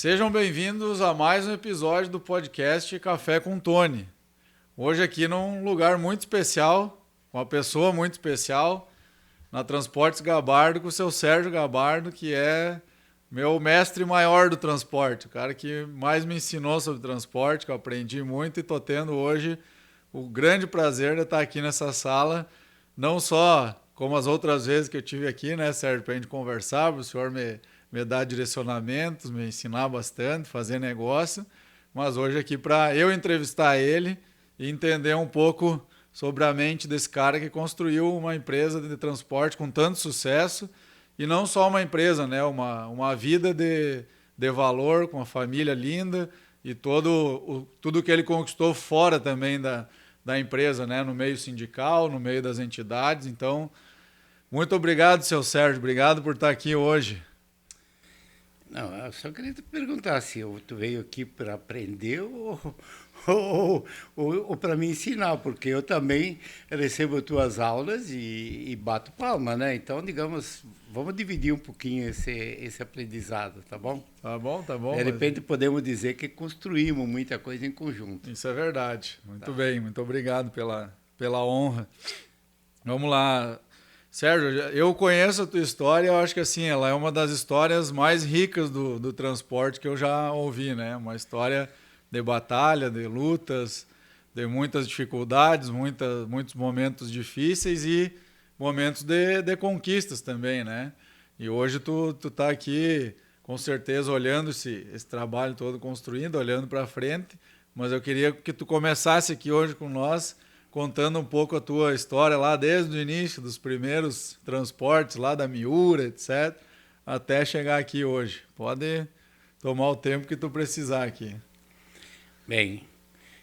Sejam bem-vindos a mais um episódio do podcast Café com Tony. Hoje aqui num lugar muito especial, com uma pessoa muito especial, na Transportes Gabardo, com o seu Sérgio Gabardo, que é meu mestre maior do transporte, o cara que mais me ensinou sobre transporte, que eu aprendi muito e estou tendo hoje o grande prazer de estar aqui nessa sala, não só como as outras vezes que eu tive aqui, né, Sérgio, para a gente conversar, para o senhor me dar direcionamentos, me ensinar bastante, fazer negócio, mas hoje aqui para eu entrevistar ele e entender um pouco sobre a mente desse cara que construiu uma empresa de transporte com tanto sucesso, e não só uma empresa, né, uma vida de valor, com uma família linda e tudo que ele conquistou fora também da empresa, né, no meio sindical, no meio das entidades. Então, muito obrigado, seu Sérgio, obrigado por estar aqui hoje. Não, eu só queria te perguntar se tu veio aqui para aprender ou para me ensinar, porque eu também recebo tuas aulas e bato palma, né? Então, digamos, vamos dividir um pouquinho esse aprendizado, tá bom? Tá bom, tá bom. De repente podemos dizer que construímos muita coisa em conjunto. Isso é verdade. Muito bem, muito obrigado pela honra. Vamos lá. Sérgio, eu conheço a tua história, eu acho que assim, ela é uma das histórias mais ricas do transporte que eu já ouvi, né? Uma história de batalha, de lutas, de muitas dificuldades, muitos momentos difíceis e momentos de conquistas também, né? E hoje tu tá aqui, com certeza, olhando esse trabalho todo construindo, olhando para frente, mas eu queria que tu começasse aqui hoje com nós, contando um pouco a tua história lá desde o início, dos primeiros transportes lá da Miura, etc., até chegar aqui hoje. Pode tomar o tempo que tu precisar aqui. Bem,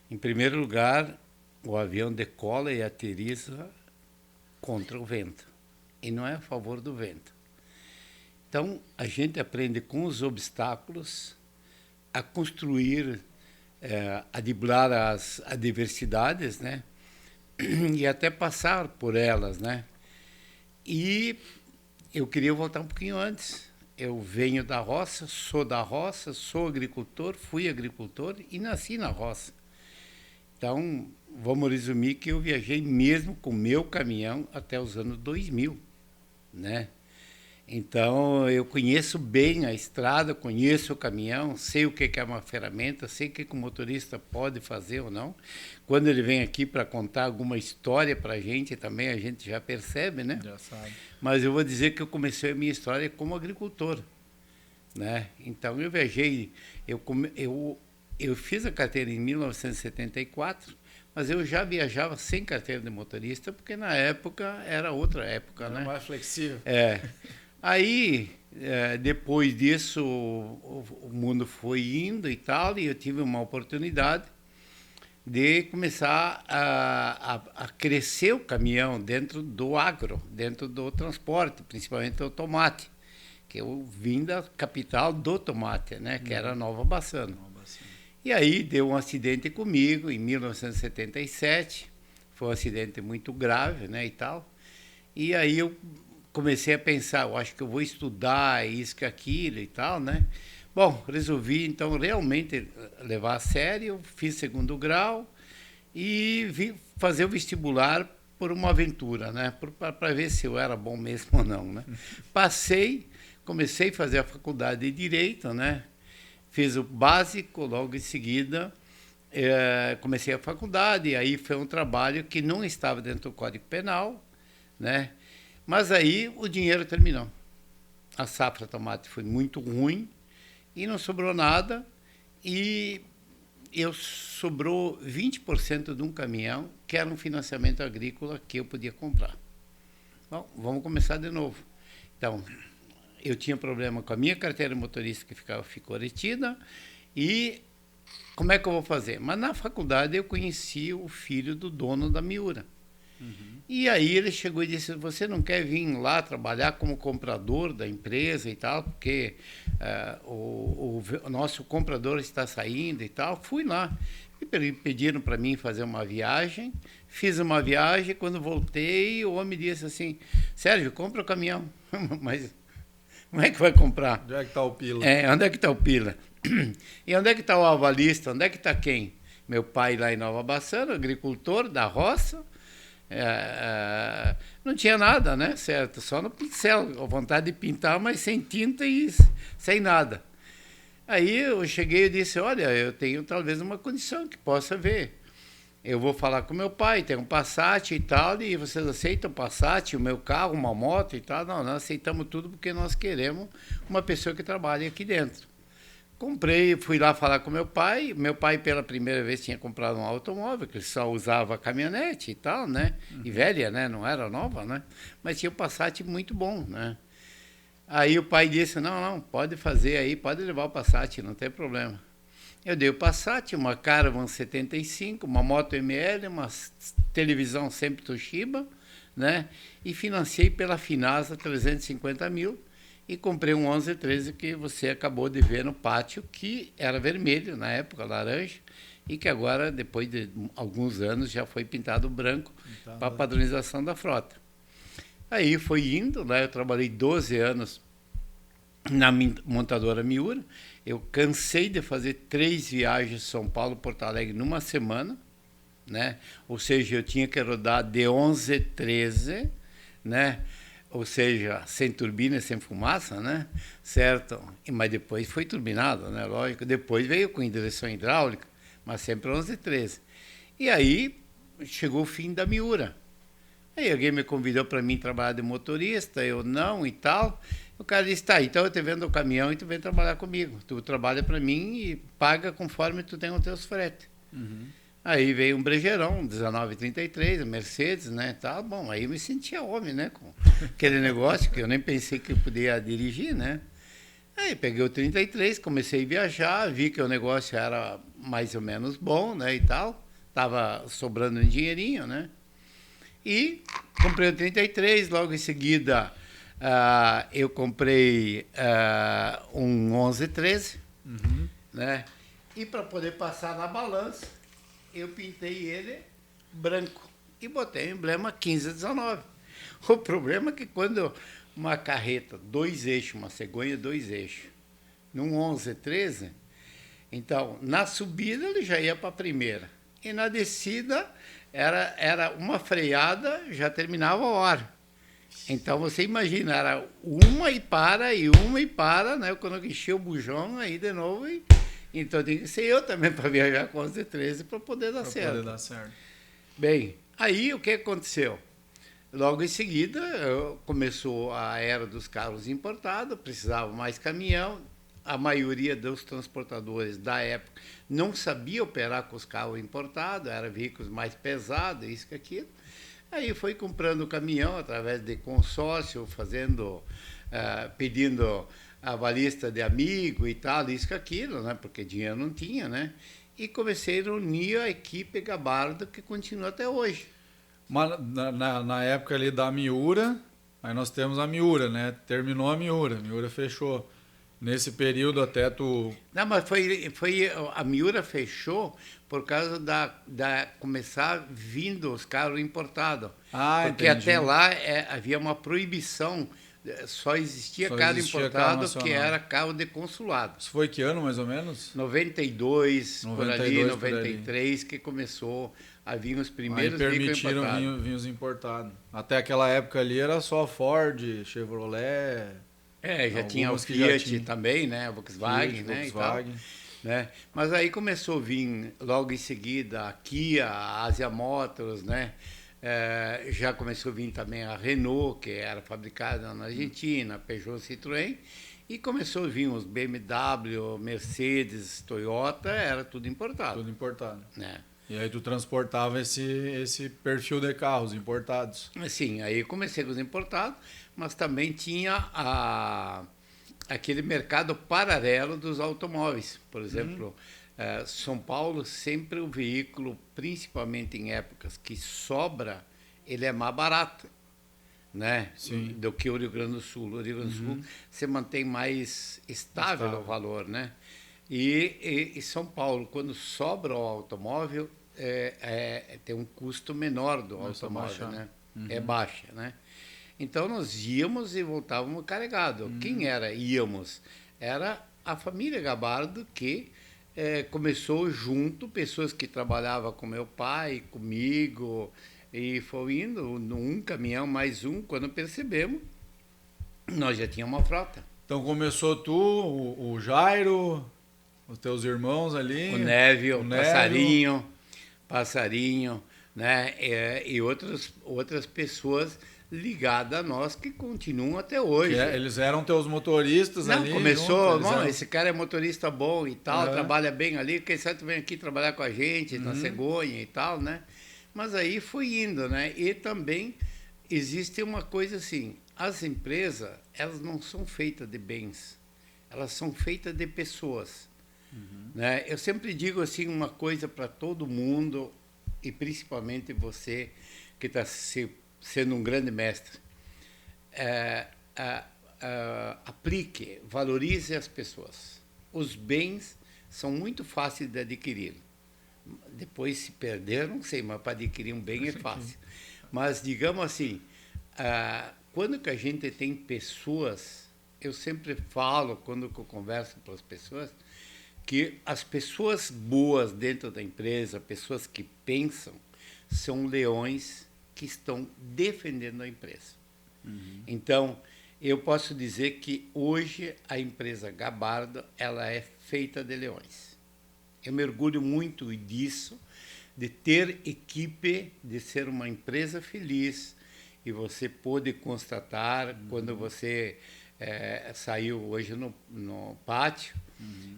em primeiro lugar, o avião decola e aterrissa contra o vento, e não é a favor do vento. Então, a gente aprende com os obstáculos a construir, a driblar as adversidades, né? E até passar por elas, né? E eu queria voltar um pouquinho antes. Eu venho da roça, sou agricultor, fui agricultor e nasci na roça. Então, vamos resumir que eu viajei mesmo com meu caminhão até os anos 2000, né? Então, eu conheço bem a estrada, conheço o caminhão, sei o que é uma ferramenta, sei o que o motorista pode fazer ou não. Quando ele vem aqui para contar alguma história para a gente também, a gente já percebe, né? Já sabe. Mas eu vou dizer que eu comecei a minha história como agricultor, né? Então, eu viajei, eu fiz a carteira em 1974, mas eu já viajava sem carteira de motorista, porque na época era outra época, Era né? mais flexível. Aí, depois disso, o mundo foi indo e tal, e eu tive uma oportunidade de começar a crescer o caminhão dentro do agro, dentro do transporte, principalmente o tomate, que eu vim da capital do tomate, né, que era Nova Bassano. E aí deu um acidente comigo em 1977, foi um acidente muito grave, né, e tal, e aí eu comecei a pensar, eu acho que eu vou estudar isso que aquilo e tal, né? Bom, resolvi então realmente levar a sério, fiz segundo grau e vim fazer o vestibular por uma aventura, né? Para ver se eu era bom mesmo ou não, né? Passei, comecei a fazer a faculdade de Direito, né? Fiz o básico, logo em seguida comecei a faculdade, e aí foi um trabalho que não estava dentro do Código Penal, né? Mas aí o dinheiro terminou. A safra de tomate foi muito ruim e não sobrou nada. E sobrou 20% de um caminhão, que era um financiamento agrícola que eu podia comprar. Bom, vamos começar de novo. Então, eu tinha problema com a minha carteira motorista que ficou retida. E como é que eu vou fazer? Mas na faculdade eu conheci o filho do dono da Miura. Uhum. E aí ele chegou e disse, você não quer vir lá trabalhar como comprador da empresa e tal, porque o nosso comprador está saindo e tal. Fui lá, e pediram para mim fazer uma viagem, fiz uma viagem, quando voltei o homem disse assim, Sérgio, compra o caminhão. Mas como é que vai comprar? Onde é que está o pila? Onde é que está o pila? E onde é que está o avalista? Onde é que está quem? Meu pai lá em Nova Bassano, agricultor da roça. Não tinha nada, né? Certo? Só no pincel, a vontade de pintar, mas sem tinta e sem nada. Aí eu cheguei e disse, olha, eu tenho talvez uma condição que possa ver. Eu vou falar com meu pai, tem um Passat e tal, e vocês aceitam o Passat, o meu carro, uma moto e tal? Não, nós aceitamos tudo porque nós queremos uma pessoa que trabalhe aqui dentro. Comprei, fui lá falar com meu pai. Meu pai, pela primeira vez, tinha comprado um automóvel, que ele só usava caminhonete e tal, né? E velha, né? Não era nova, né? Mas tinha um Passat muito bom, né? Aí o pai disse, não, pode fazer aí, pode levar o Passat, não tem problema. Eu dei o Passat, uma Caravan 75, uma moto ML, uma televisão sempre Toshiba, né? E financiei pela Finasa 350 mil e comprei um 1113 que você acabou de ver no pátio, que era vermelho na época, laranja, e que agora, depois de alguns anos, já foi pintado branco para a padronização da frota. Aí foi indo, né? Eu trabalhei 12 anos na montadora Miura. Eu cansei de fazer 3 viagens de São Paulo, Porto Alegre, numa semana, né? Ou seja, eu tinha que rodar de 11h13, né? Ou seja, sem turbina, sem fumaça, né? Certo? Mas depois foi turbinado, né? Lógico. Depois veio com direção hidráulica, mas sempre 11h13. E aí chegou o fim da Miura. Aí alguém me convidou para mim trabalhar de motorista, eu não e tal. O cara disse, tá, então eu te vendo o caminhão e tu vem trabalhar comigo. Tu trabalha para mim e paga conforme tu tem os teus fretes. Uhum. Aí veio um brejeirão, 1933, Mercedes, né, tá bom. Aí eu me sentia homem, né, com aquele negócio que eu nem pensei que eu podia dirigir, né. Aí peguei o 33, comecei a viajar, vi que o negócio era mais ou menos bom, né, e tal. Tava sobrando um dinheirinho, né. E comprei o 33, logo em seguida eu comprei um 1113, né? E para poder passar na balança, eu pintei ele branco e botei o emblema 1519. O problema é que quando uma carreta, 2 eixos, uma cegonha 2 eixos, num 1113, então na subida ele já ia para a primeira e na descida era uma freada, já terminava a hora. Então você imagina, era uma e para, né? Quando eu enchi o bujão, aí de novo. Então tem que ser eu também para viajar com 1113 para poder dar certo. Poder dar certo. Bem, aí o que aconteceu? Logo em seguida, começou a era dos carros importados, precisava mais caminhão. A maioria dos transportadores da época não sabia operar com os carros importados, eram veículos mais pesados, isso que aquilo. Aí foi comprando o caminhão através de consórcio, pedindo a avalista de amigo e tal, isso que aquilo, né? Porque dinheiro não tinha, né? E comecei a reunir a equipe Gabardo, que continua até hoje. Mas na época ali da Miura, aí nós temos a Miura, né? Terminou a Miura fechou. Nesse período até tu... Não, mas a Miura fechou por causa da começar vindo os carros importados. Porque entendi. até lá havia uma proibição, só existia carro importado que era carro de consulado. Isso foi que ano, mais ou menos? 92, por ali, 93, que começou a vir os primeiros veículos importados. Aí permitiram vir os importados. Até aquela época ali era só Ford, Chevrolet... já tinha o Fiat também, né? Volkswagen, Fiat, né? Volkswagen. E tal, né? Mas aí começou a vir logo em seguida a Kia, a Asia Motors, né? Já começou a vir também a Renault, que era fabricada na Argentina, a Peugeot, Citroën, e começou a vir os BMW, Mercedes, Toyota, era tudo importado. Tudo importado. Né? E aí tu transportava esse perfil de carros importados. Sim, aí comecei com os importados, mas também tinha aquele mercado paralelo dos automóveis. Por exemplo, São Paulo, sempre o veículo, principalmente em épocas que sobra, ele é mais barato, né? Sim. Do que o Rio Grande do Sul. O Rio Grande do Sul você mantém mais estável o valor, né? E São Paulo, quando sobra o automóvel, tem um custo menor do automóvel, né? É baixa, né? Então nós íamos e voltávamos carregados. Quem íamos? Era a família Gabardo, que começou junto, pessoas que trabalhavam com meu pai, comigo, e foi indo, um caminhão mais um, quando percebemos, nós já tínhamos uma frota. Então começou tu, o Jairo, os teus irmãos ali. O Névio, o Passarinho, né? E outras pessoas ligadas a nós que continuam até hoje. Eles eram teus motoristas ali. Começou, junto, esse cara é motorista bom e tal, trabalha bem ali, quem sabe tu vem aqui trabalhar com a gente, na cegonha e tal, né? Mas aí foi indo, né? E também existe uma coisa assim, as empresas, elas não são feitas de bens, elas são feitas de pessoas. Né? Eu sempre digo assim uma coisa para todo mundo, e principalmente você que está sendo um grande mestre. Aplique, valorize as pessoas. Os bens são muito fáceis de adquirir. Depois se perder, não sei, mas para adquirir um bem é fácil. Mas, digamos assim, quando que a gente tem pessoas, eu sempre falo, quando eu converso com as pessoas, que as pessoas boas dentro da empresa, pessoas que pensam, são leões que estão defendendo a empresa. Então, eu posso dizer que hoje a empresa Gabardo, ela é feita de leões. Eu me orgulho muito disso, de ter equipe, de ser uma empresa feliz, e você pôde constatar, quando você saiu hoje no pátio,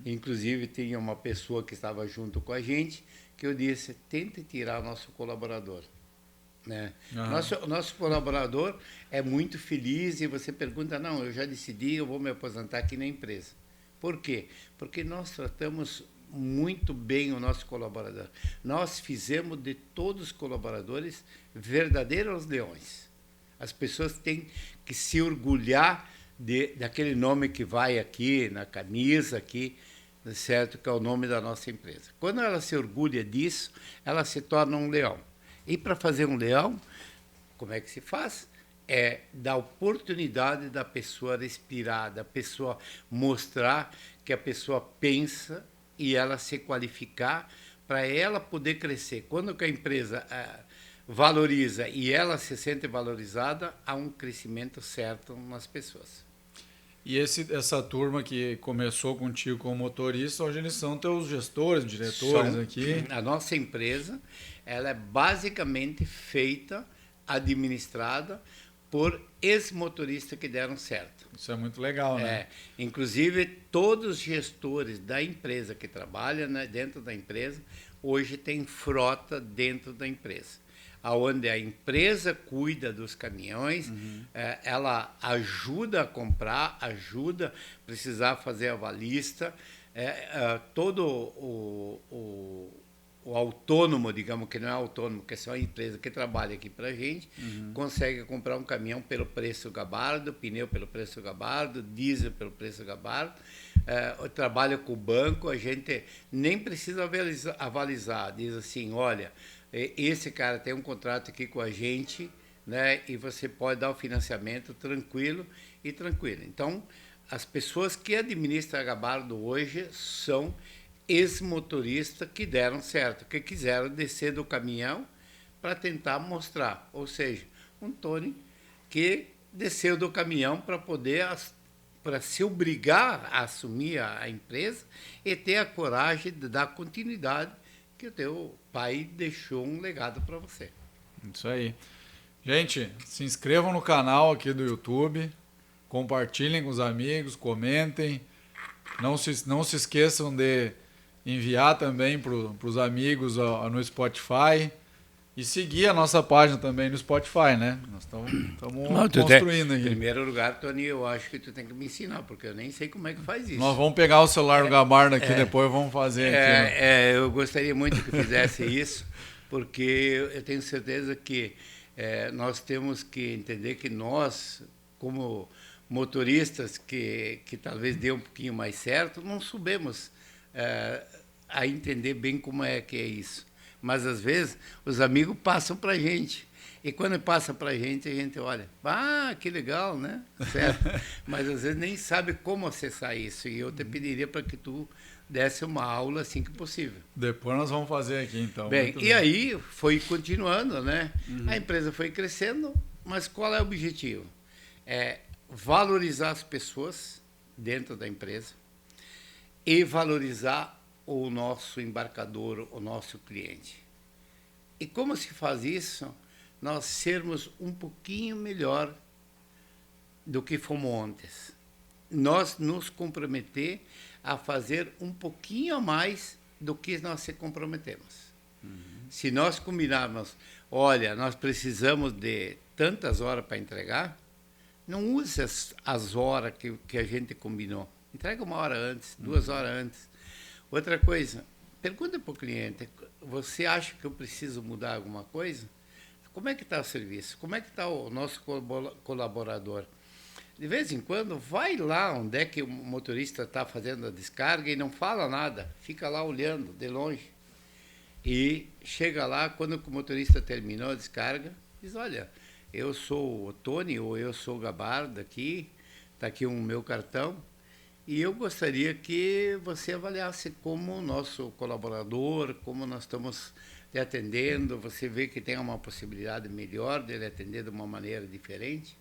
inclusive tinha uma pessoa que estava junto com a gente, que eu disse, tente tirar nosso colaborador. Né? Nosso colaborador é muito feliz e você pergunta, não, eu já decidi, eu vou me aposentar aqui na empresa. Por quê? Porque nós tratamos muito bem o nosso colaborador. Nós fizemos de todos os colaboradores verdadeiros leões. As pessoas têm que se orgulhar daquele nome que vai aqui, na camisa aqui, certo? Que é o nome da nossa empresa. Quando ela se orgulha disso, ela se torna um leão. E para fazer um leão, como é que se faz? É dar oportunidade da pessoa respirar, da pessoa mostrar que a pessoa pensa e ela se qualificar para ela poder crescer. Quando que a empresa valoriza e ela se sente valorizada, há um crescimento certo nas pessoas. E essa turma que começou contigo como motorista, hoje eles são teus gestores, diretores aqui? A nossa empresa, ela é basicamente feita, administrada por ex-motoristas que deram certo. Isso é muito legal, né? Inclusive, todos os gestores da empresa que trabalham, né, dentro da empresa, hoje tem frota dentro da empresa. Onde a empresa cuida dos caminhões, ela ajuda a comprar, ajuda a precisar fazer a avalista, todo o autônomo, digamos que não é autônomo, que é só a empresa que trabalha aqui para a gente, consegue comprar um caminhão pelo preço Gabardo, pneu pelo preço Gabardo, diesel pelo preço Gabardo. Trabalha com o banco, a gente nem precisa avalizar, diz assim, olha, esse cara tem um contrato aqui com a gente, né, e você pode dar o financiamento tranquilo. Então, as pessoas que administram a Gabardo hoje são ex-motoristas que deram certo, que quiseram descer do caminhão para tentar mostrar. Ou seja, um Tony que desceu do caminhão para poder, para se obrigar a assumir a empresa e ter a coragem de dar continuidade que o teu pai deixou um legado para você. Isso aí. Gente, se inscrevam no canal aqui do YouTube, compartilhem com os amigos, comentem. Não se esqueçam de enviar também para os amigos no Spotify e seguir a nossa página também no Spotify, né? Nós estamos construindo aqui. Em primeiro lugar, Tony, eu acho que tu tem que me ensinar, porque eu nem sei como é que faz isso. Nós vamos pegar o celular do Gabardo aqui, depois vamos fazer aqui. Eu gostaria muito que fizesse isso, porque eu tenho certeza que nós temos que entender que nós, como motoristas que talvez dê um pouquinho mais certo, não soubemos a entender bem como é que é isso. Mas, às vezes, os amigos passam para a gente. E quando passa para a gente olha, que legal, né? Certo? Mas às vezes nem sabe como acessar isso. E eu te pediria para que tu desse uma aula assim que possível. Depois nós vamos fazer aqui, então. Bem, aí foi continuando, né? A empresa foi crescendo, mas qual é o objetivo? É valorizar as pessoas dentro da empresa e valorizar o nosso embarcador, o nosso cliente. E como se faz isso? Nós sermos um pouquinho melhor do que fomos antes. Nós nos comprometer a fazer um pouquinho a mais do que nós se comprometemos. Se nós combinarmos, olha, nós precisamos de tantas horas para entregar, não use as horas que a gente combinou. Entrega 1 hora antes, 2 horas antes. Outra coisa, pergunta para o cliente, você acha que eu preciso mudar alguma coisa? Como é que está o serviço? Como é que está o nosso colaborador? De vez em quando, vai lá onde é que o motorista está fazendo a descarga e não fala nada, fica lá olhando de longe. E chega lá, quando o motorista terminou a descarga, diz, olha, eu sou o Tony ou eu sou o Gabardo aqui, está aqui o meu cartão, e eu gostaria que você avaliasse como o nosso colaborador, como nós estamos lhe atendendo, você vê que tem uma possibilidade melhor de lhe atender de uma maneira diferente.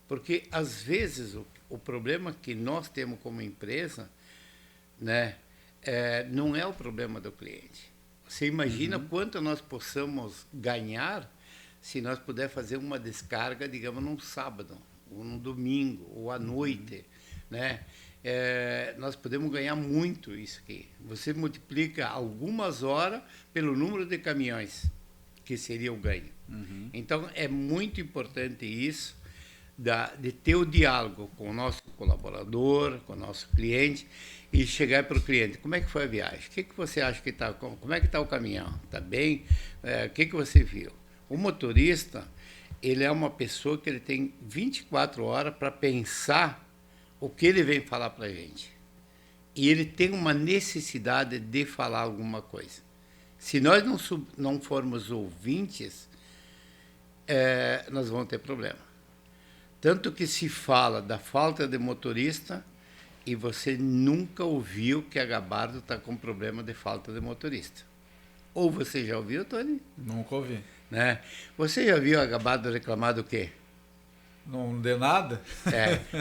Porque, às vezes, o problema que nós temos como empresa, né, não é o problema do cliente. Você imagina quanto nós possamos ganhar se nós puder fazer uma descarga, digamos, num sábado, ou num domingo, ou à noite, né? Nós podemos ganhar muito isso aqui. Você multiplica algumas horas pelo número de caminhões, que seria o ganho. Então, é muito importante isso, de ter o diálogo com o nosso colaborador, com o nosso cliente, e chegar para o cliente, como é que foi a viagem? O que você acha que está, como é que está o caminhão? Está bem? O que você viu? O motorista, ele é uma pessoa que ele tem 24 horas para pensar o que ele vem falar para a gente. E ele tem uma necessidade de falar alguma coisa. Se nós não formos ouvintes, nós vamos ter problema. Tanto que se fala da falta de motorista e você nunca ouviu que a Gabardo está com problema de falta de motorista. Ou você já ouviu, Tony? Nunca ouvi. Né? Você já viu a Gabardo reclamar do quê? Não de nada?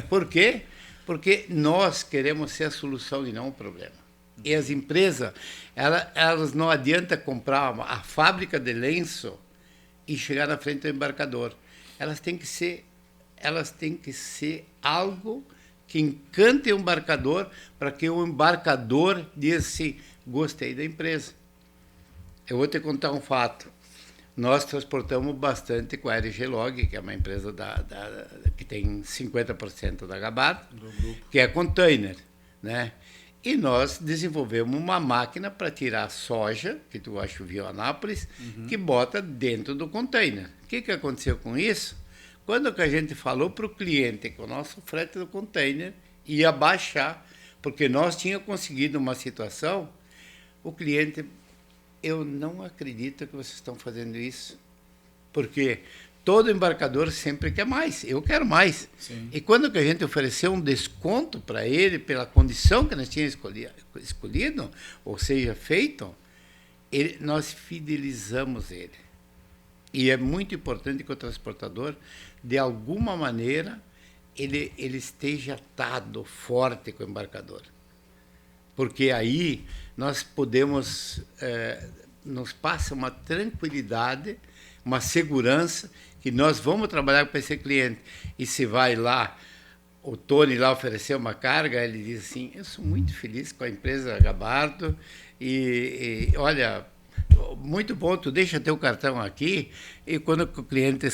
Por quê? Porque nós queremos ser a solução e não o problema. E as empresas, elas não adianta comprar a fábrica de lenço e chegar na frente do embarcador. Elas têm que ser algo que encante o embarcador, para que o embarcador diga assim, gostei da empresa. Eu vou te contar um fato. Nós transportamos bastante com a RG Log, que é uma empresa que tem 50% da Gabardo, que é container, né? E nós desenvolvemos uma máquina para tirar soja, que tu acho viu Anápolis, que bota dentro do container. O que aconteceu com isso? Quando que a gente falou para o cliente que o nosso frete do container ia baixar, porque nós tínhamos conseguido uma situação, o cliente, eu não acredito que vocês estão fazendo isso, porque todo embarcador sempre quer mais, eu quero mais. Sim. E quando que a gente ofereceu um desconto para ele, pela condição que nós tínhamos escolhido, ou seja, feito, nós fidelizamos ele. E é muito importante que o transportador, de alguma maneira, ele esteja atado forte com o embarcador. Porque aí nós podemos, nos passa uma tranquilidade, uma segurança, que nós vamos trabalhar para esse cliente. E se vai lá, o Tony lá oferecer uma carga, ele diz assim, eu sou muito feliz com a empresa Gabardo e olha, muito bom, tu deixa teu cartão aqui, e quando o cliente,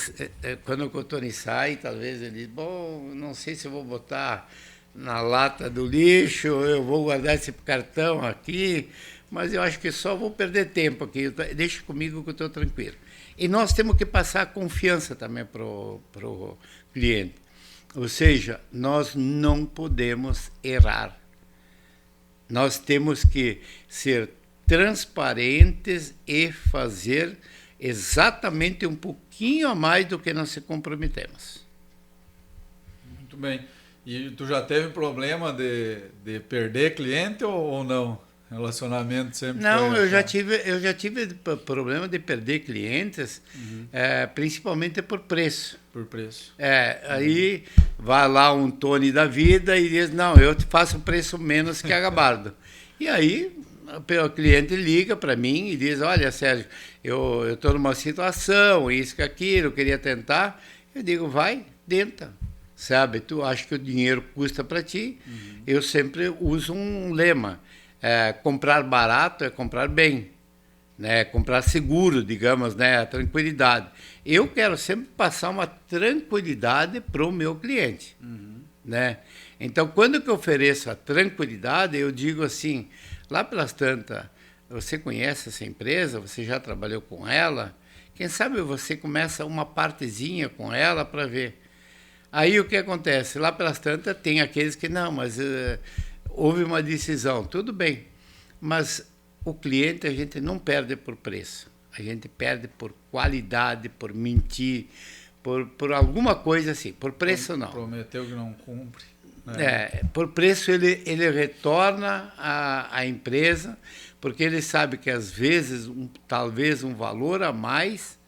quando o Tony sai, talvez ele diz, bom, não sei se eu vou botar na lata do lixo, eu vou guardar esse cartão aqui, mas eu acho que só vou perder tempo aqui, deixa comigo que eu estou tranquilo. E nós temos que passar confiança também para o cliente. Ou seja, nós não podemos errar. Nós temos que ser transparentes e fazer exatamente um pouquinho a mais do que nós se comprometemos. Muito bem. E tu já teve problema de perder cliente ou não? Relacionamento sempre Não, foi... eu já tive problema de perder clientes, principalmente por preço. Por preço. Aí vai lá um Tony da vida e diz, não, eu te faço preço menos que a Gabardo. E aí o cliente liga para mim e diz, olha, Sérgio, eu estou numa situação, isso que aquilo, eu queria tentar. Eu digo, vai, tenta. Sabe, tu acha que o dinheiro custa para ti? Eu sempre uso um lema, comprar barato é comprar bem. Né, comprar seguro, digamos, né, a tranquilidade. Eu quero sempre passar uma tranquilidade para o meu cliente. Né? Então, quando que eu ofereço a tranquilidade, eu digo assim, lá pelas tantas, você conhece essa empresa, você já trabalhou com ela, quem sabe você começa uma partezinha com ela para ver. Aí o que acontece? Lá pelas tantas tem aqueles que não, mas houve uma decisão, tudo bem, mas o cliente a gente não perde por preço, a gente perde por qualidade, por mentir, por alguma coisa assim, por preço não. Prometeu que não cumpre. Por preço ele retorna à empresa, porque ele sabe que às vezes, talvez um valor a mais,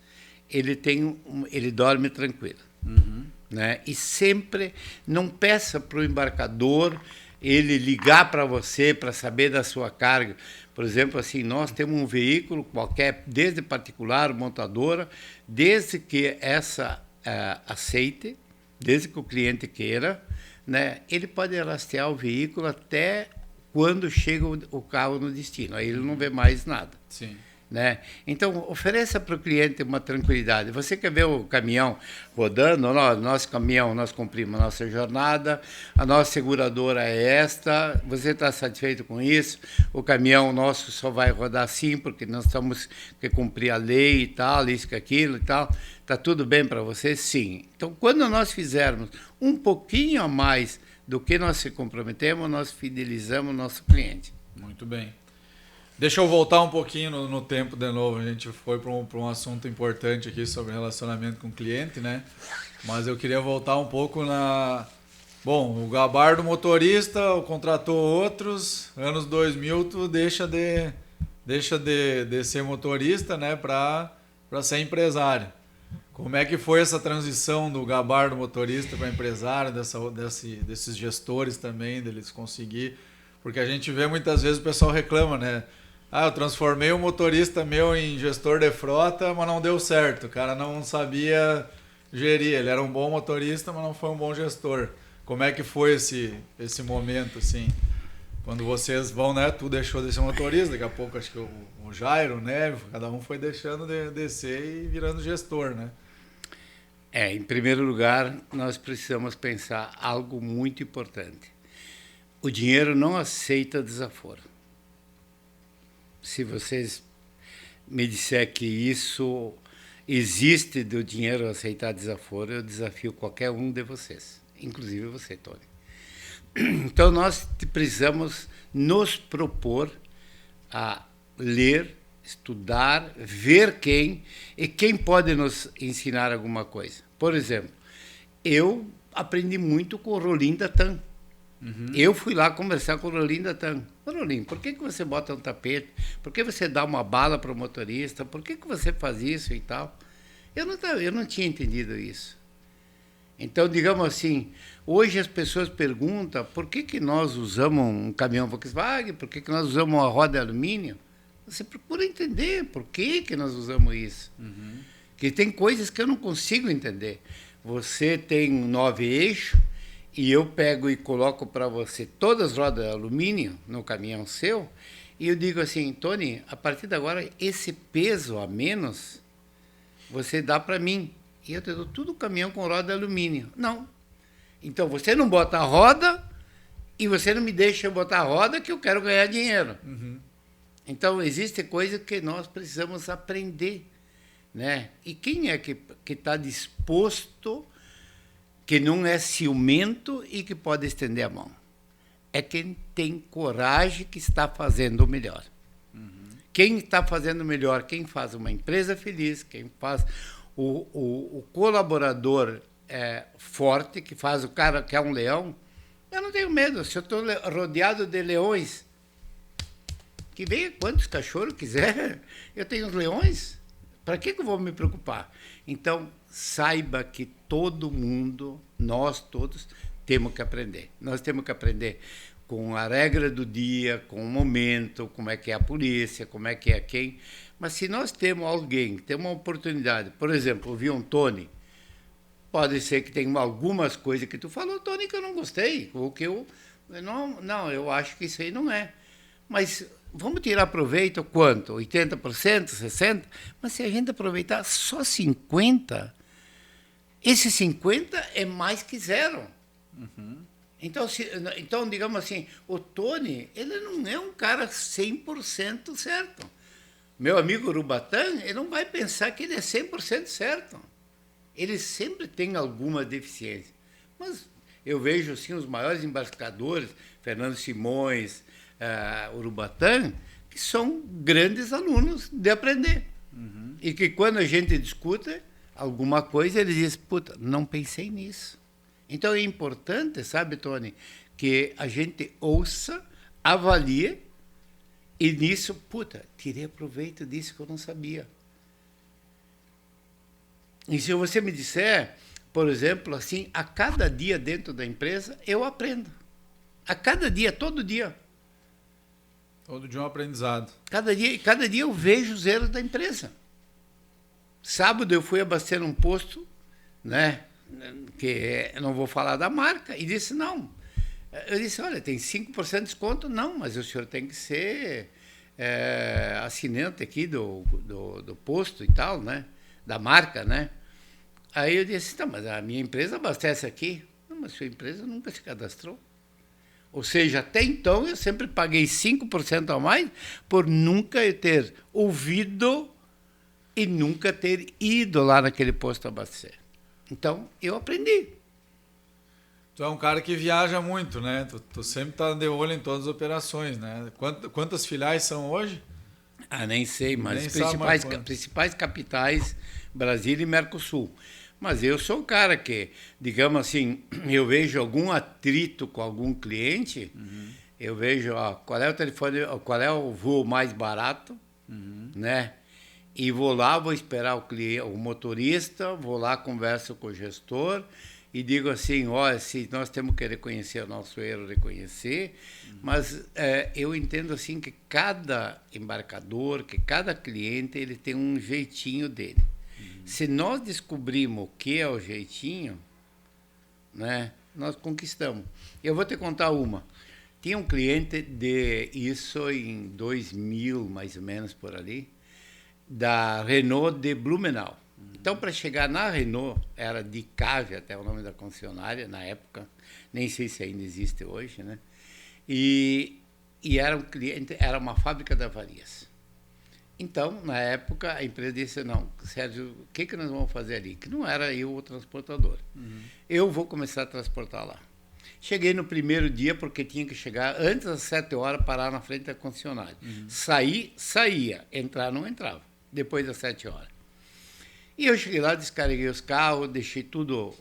ele dorme tranquilo. Né? E sempre não peça para o embarcador ele ligar para você para saber da sua carga. Por exemplo, assim, nós temos um veículo qualquer, desde particular, montadora, desde que essa aceite, desde que o cliente queira, né, ele pode rastrear o veículo até quando chega o carro no destino. Aí ele não vê mais nada. Sim. Né? Então, ofereça para o cliente uma tranquilidade. Você quer ver o caminhão rodando? Nosso caminhão, nós cumprimos a nossa jornada, a nossa seguradora é esta, você está satisfeito com isso? O caminhão nosso só vai rodar assim, porque nós temos que cumprir a lei e tal, isso que aquilo e tal. Está tudo bem para você? Sim. Então, quando nós fizermos um pouquinho a mais do que nós se comprometemos, nós fidelizamos o nosso cliente. Muito bem. Deixa eu voltar um pouquinho no tempo de novo. A gente foi para um assunto importante aqui sobre relacionamento com o cliente, né? Mas eu queria voltar um pouco na... Bom, o Gabardo motorista, contratou outros. Anos 2000, tu deixa de ser motorista, né? Para ser empresário. Como é que foi essa transição do Gabardo motorista para empresário, desses gestores também, deles conseguir... Porque a gente vê muitas vezes o pessoal reclama, né? Eu transformei o motorista meu em gestor de frota, mas não deu certo. O cara não sabia gerir. Ele era um bom motorista, mas não foi um bom gestor. Como é que foi esse momento, assim? Quando vocês vão, né? Tu deixou de ser motorista, daqui a pouco acho que o Jairo, o Neve, cada um foi deixando de descer e virando gestor, né? Em primeiro lugar, nós precisamos pensar algo muito importante. O dinheiro não aceita desaforo. Se vocês me disser que isso existe do dinheiro aceitar desaforo, eu desafio qualquer um de vocês, inclusive você, Tony. Então, nós precisamos nos propor a ler, estudar, ver quem pode nos ensinar alguma coisa. Por exemplo, eu aprendi muito com o Rolim Datan. Eu fui lá conversar com o Rolim Datan. Rolim, por que você bota um tapete? Por que você dá uma bala para o motorista? Por que você faz isso e tal? Eu não tinha entendido isso. Então, digamos assim, hoje as pessoas perguntam por que nós usamos um caminhão Volkswagen, por que nós usamos uma roda de alumínio? Você procura entender por que nós usamos isso. Que tem coisas que eu não consigo entender. Você tem 9 eixos, e eu pego e coloco para você todas as rodas de alumínio no caminhão seu, e eu digo assim, Tony, a partir de agora, esse peso a menos, você dá para mim. E eu te dou tudo o caminhão com roda de alumínio. Não. Então, você não bota a roda, e você não me deixa eu botar a roda, que eu quero ganhar dinheiro. Então, existe coisa que nós precisamos aprender. Né? E quem é que está disposto... que não é ciumento e que pode estender a mão. É quem tem coragem que está fazendo o melhor. quem está fazendo melhor, quem faz uma empresa feliz, quem faz o colaborador forte, que faz o cara que é um leão, eu não tenho medo. Se eu estou rodeado de leões, que venha quantos cachorros quiser, eu tenho os leões, para que eu vou me preocupar? Então, saiba que todo mundo, nós todos, temos que aprender. Nós temos que aprender com a regra do dia, com o momento, como é que é a polícia, como é que é quem. Mas se nós temos alguém, temos uma oportunidade, por exemplo, ouvir um Tony, pode ser que tenha algumas coisas que tu falou, Tony, que eu não gostei, ou que eu eu acho que isso aí não é. Mas vamos tirar proveito quanto? 80%, 60%? Mas se a gente aproveitar só 50%, esse 50% é mais que zero. Uhum. Então, digamos assim, o Tony, ele não é um cara 100% certo. Meu amigo Urubatã, ele não vai pensar que ele é 100% certo. Ele sempre tem alguma deficiência. Mas eu vejo assim, os maiores embarcadores, Fernando Simões, Urubatã, que são grandes alunos de aprender. Uhum. E que quando a gente discute alguma coisa, ele diz, puta, não pensei nisso. Então é importante, sabe, Tony, que a gente ouça, avalie, e nisso, puta, tirei proveito disso que eu não sabia. E se você me disser, por exemplo, assim, a cada dia dentro da empresa, eu aprendo. A cada dia, todo dia. Todo dia um aprendizado. Cada dia eu vejo os erros da empresa. Sábado eu fui abastecer um posto, né? Que não vou falar da marca, e disse, não. Eu disse, olha, tem 5% de desconto? Não, mas o senhor tem que ser assinante aqui do posto e tal, né? Da marca, né? Aí eu disse, tá, mas a minha empresa abastece aqui. Não, mas sua empresa nunca se cadastrou. Ou seja, até então eu sempre paguei 5% a mais por nunca ter ouvido e nunca ter ido lá naquele posto abastecer. Então, eu aprendi. Tu é um cara que viaja muito, né? Tu sempre tá de olho em todas as operações, né? Quantas filiais são hoje? Nem sei, mas Nem principais capitais, Brasília e Mercosul. Mas eu sou um cara que, digamos assim, eu vejo algum atrito com algum cliente, eu vejo qual é o telefone, qual é o voo mais barato, né? E vou lá, vou esperar o motorista, vou lá, converso com o gestor e digo assim, olha, se nós temos que reconhecer o nosso erro, reconhecer, mas eu entendo assim que cada embarcador, que cada cliente, ele tem um jeitinho dele. Se nós descobrimos o que é o jeitinho, né, nós conquistamos. Eu vou te contar uma. Tinha um cliente isso em 2000, mais ou menos, por ali, da Renault de Blumenau. Então, para chegar na Renault, era de Cave, até o nome da concessionária, na época, nem sei se ainda existe hoje, né? E era um cliente, era uma fábrica de avarias. Então, na época, a empresa disse, não, Sérgio, o que nós vamos fazer ali? Que não era eu o transportador. Eu vou começar a transportar lá. Cheguei no primeiro dia, porque tinha que chegar antes das 7 horas, parar na frente da concessionária. Saía, entrar, não entrava, depois das 7 horas. E eu cheguei lá, descarreguei os carros, deixei tudo,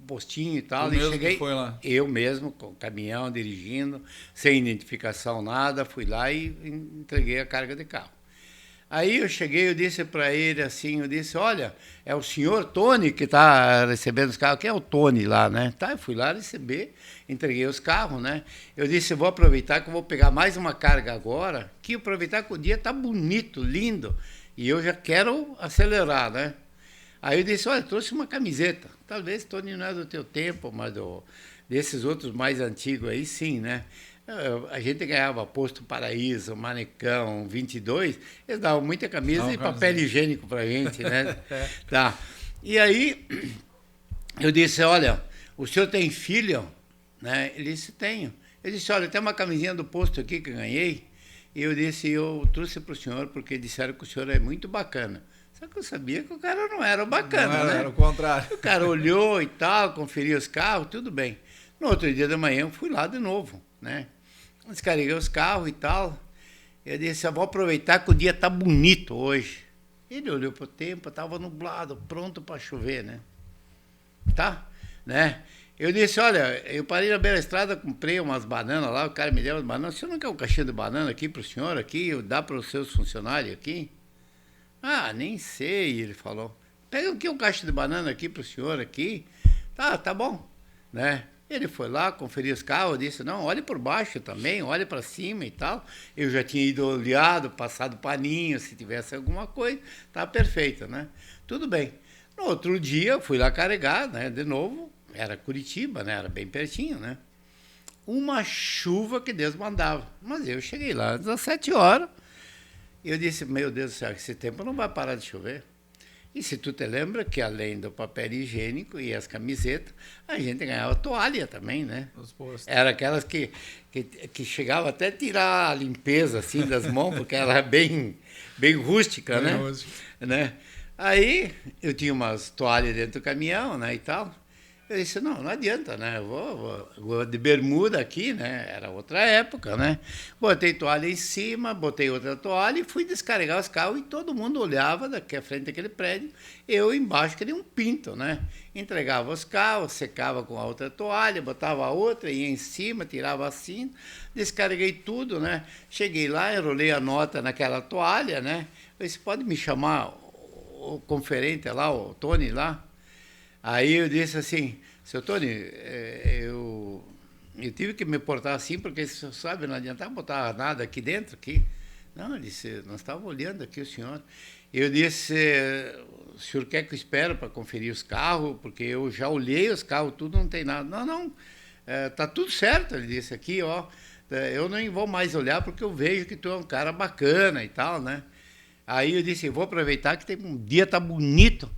postinho e tal. Tu mesmo que foi lá? Eu mesmo, com o caminhão, dirigindo, sem identificação, nada, fui lá e entreguei a carga de carro. Aí eu cheguei, eu disse para ele assim, eu disse, olha, é o senhor Tony que está recebendo os carros. Quem é o Tony lá, né? Tá, eu fui lá receber, entreguei os carros, né? Eu disse, vou aproveitar que eu vou pegar mais uma carga agora, que aproveitar que o dia está bonito, lindo, e eu já quero acelerar, né? Aí eu disse, olha, trouxe uma camiseta. Talvez, Tony, não é do teu tempo, mas desses outros mais antigos aí, sim, né? A gente ganhava Posto Paraíso, Manecão, 22, eles davam muita camisa e papel higiênico pra gente, né? Tá. E aí, eu disse, olha, o senhor tem filho? Né? Ele disse, tenho. Eu disse, olha, tem uma camisinha do posto aqui que eu ganhei. E eu disse, eu trouxe para o senhor porque disseram que o senhor é muito bacana. Só que eu sabia que o cara não era bacana, né? Era o contrário. O cara olhou e tal, conferiu os carros, tudo bem. No outro dia da manhã eu fui lá de novo, né? Descarreguei os carros e tal. Eu disse, eu vou aproveitar que o dia tá bonito hoje. Ele olhou pro tempo, estava nublado, pronto para chover, né? Tá? Né? Eu disse, olha, eu parei na beira da estrada, comprei umas bananas lá, o cara me deu umas bananas. O senhor não quer um caixinha de banana aqui pro senhor aqui? Dá para os seus funcionários aqui? Ah, nem sei, ele falou. Pega aqui um caixa de banana aqui pro senhor aqui. Tá bom, né? Ele foi lá, conferiu os carros, disse, não, olhe por baixo também, olhe para cima e tal. Eu já tinha ido olhado, passado paninho, se tivesse alguma coisa, tá perfeito, né? Tudo bem. No outro dia, eu fui lá carregar, né, de novo, era Curitiba, né, era bem pertinho, né? Uma chuva que Deus mandava. Mas eu cheguei lá às 17 horas, e eu disse, meu Deus do céu, esse tempo não vai parar de chover. E se tu te lembra que além do papel higiênico e as camisetas, a gente ganhava toalha também, né? Era aquelas que chegava até a tirar a limpeza assim das mãos, porque era bem rústica, bem, né? Rústica. Né? Aí eu tinha umas toalhas dentro do caminhão, né, e tal. Eu disse, não adianta, né? Eu vou de bermuda aqui, né? Era outra época, né? Botei toalha em cima, botei outra toalha e fui descarregar os carros e todo mundo olhava daqui à frente daquele prédio. Eu embaixo queria um pinto, né? Entregava os carros, secava com a outra toalha, botava a outra, ia em cima, tirava assim, descarreguei tudo, né? Cheguei lá, enrolei a nota naquela toalha, né? Eu disse, pode me chamar o conferente lá, o Tony lá? Aí eu disse assim, seu Tony, eu tive que me portar assim, porque, você sabe, não adiantava botar nada aqui dentro. Aqui. Não, ele disse, nós estávamos olhando aqui o senhor. Eu disse, o senhor quer que eu espere para conferir os carros? Porque eu já olhei os carros, tudo, não tem nada. Não, tá tudo certo, ele disse aqui, ó. Eu nem vou mais olhar porque eu vejo que tu é um cara bacana e tal, né? Aí eu disse, eu vou aproveitar que um dia tá bonito.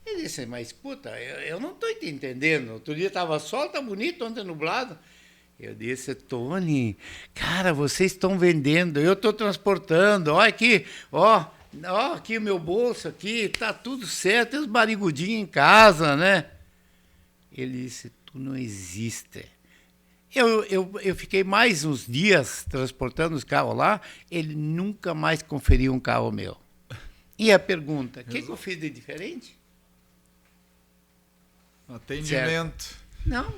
Ele disse, mas puta, eu não estou te entendendo. Outro dia estava sol, tá bonito, ontem nublado. Eu disse, Tony, cara, vocês estão vendendo, eu estou transportando, olha aqui, ó, aqui o meu bolso, aqui, tá tudo certo, tem os barrigudinhos em casa, né? Ele disse, tu não existe. Eu fiquei mais uns dias transportando os carros lá, ele nunca mais conferiu um carro meu. E a pergunta, o que eu fiz de diferente? Atendimento. Certo. Não,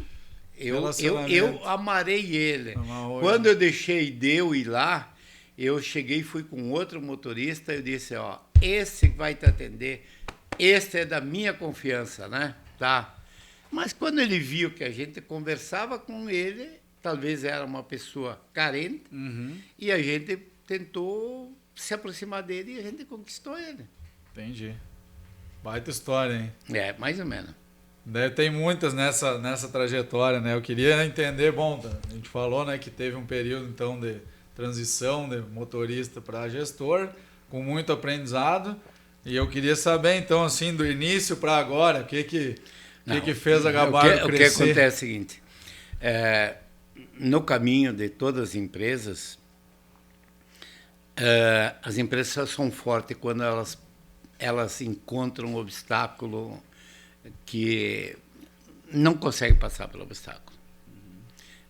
eu amarei ele. Quando eu deixei Deu ir lá, eu cheguei e fui com outro motorista, eu disse, ó, esse vai te atender, esse é da minha confiança, né? Tá. Mas quando ele viu que a gente conversava com ele, talvez era uma pessoa carente, e a gente tentou se aproximar dele e a gente conquistou ele. Entendi. Baita história, hein? É, mais ou menos. Tem muitas nessa trajetória, né? Eu queria entender, bom, a gente falou, né, que teve um período, então, de transição de motorista para gestor, com muito aprendizado, e eu queria saber, então, assim, do início para agora, o que fez a Gabardo crescer? O que acontece é o seguinte, no caminho de todas as empresas são fortes quando elas encontram um obstáculo que não consegue passar pelo obstáculo.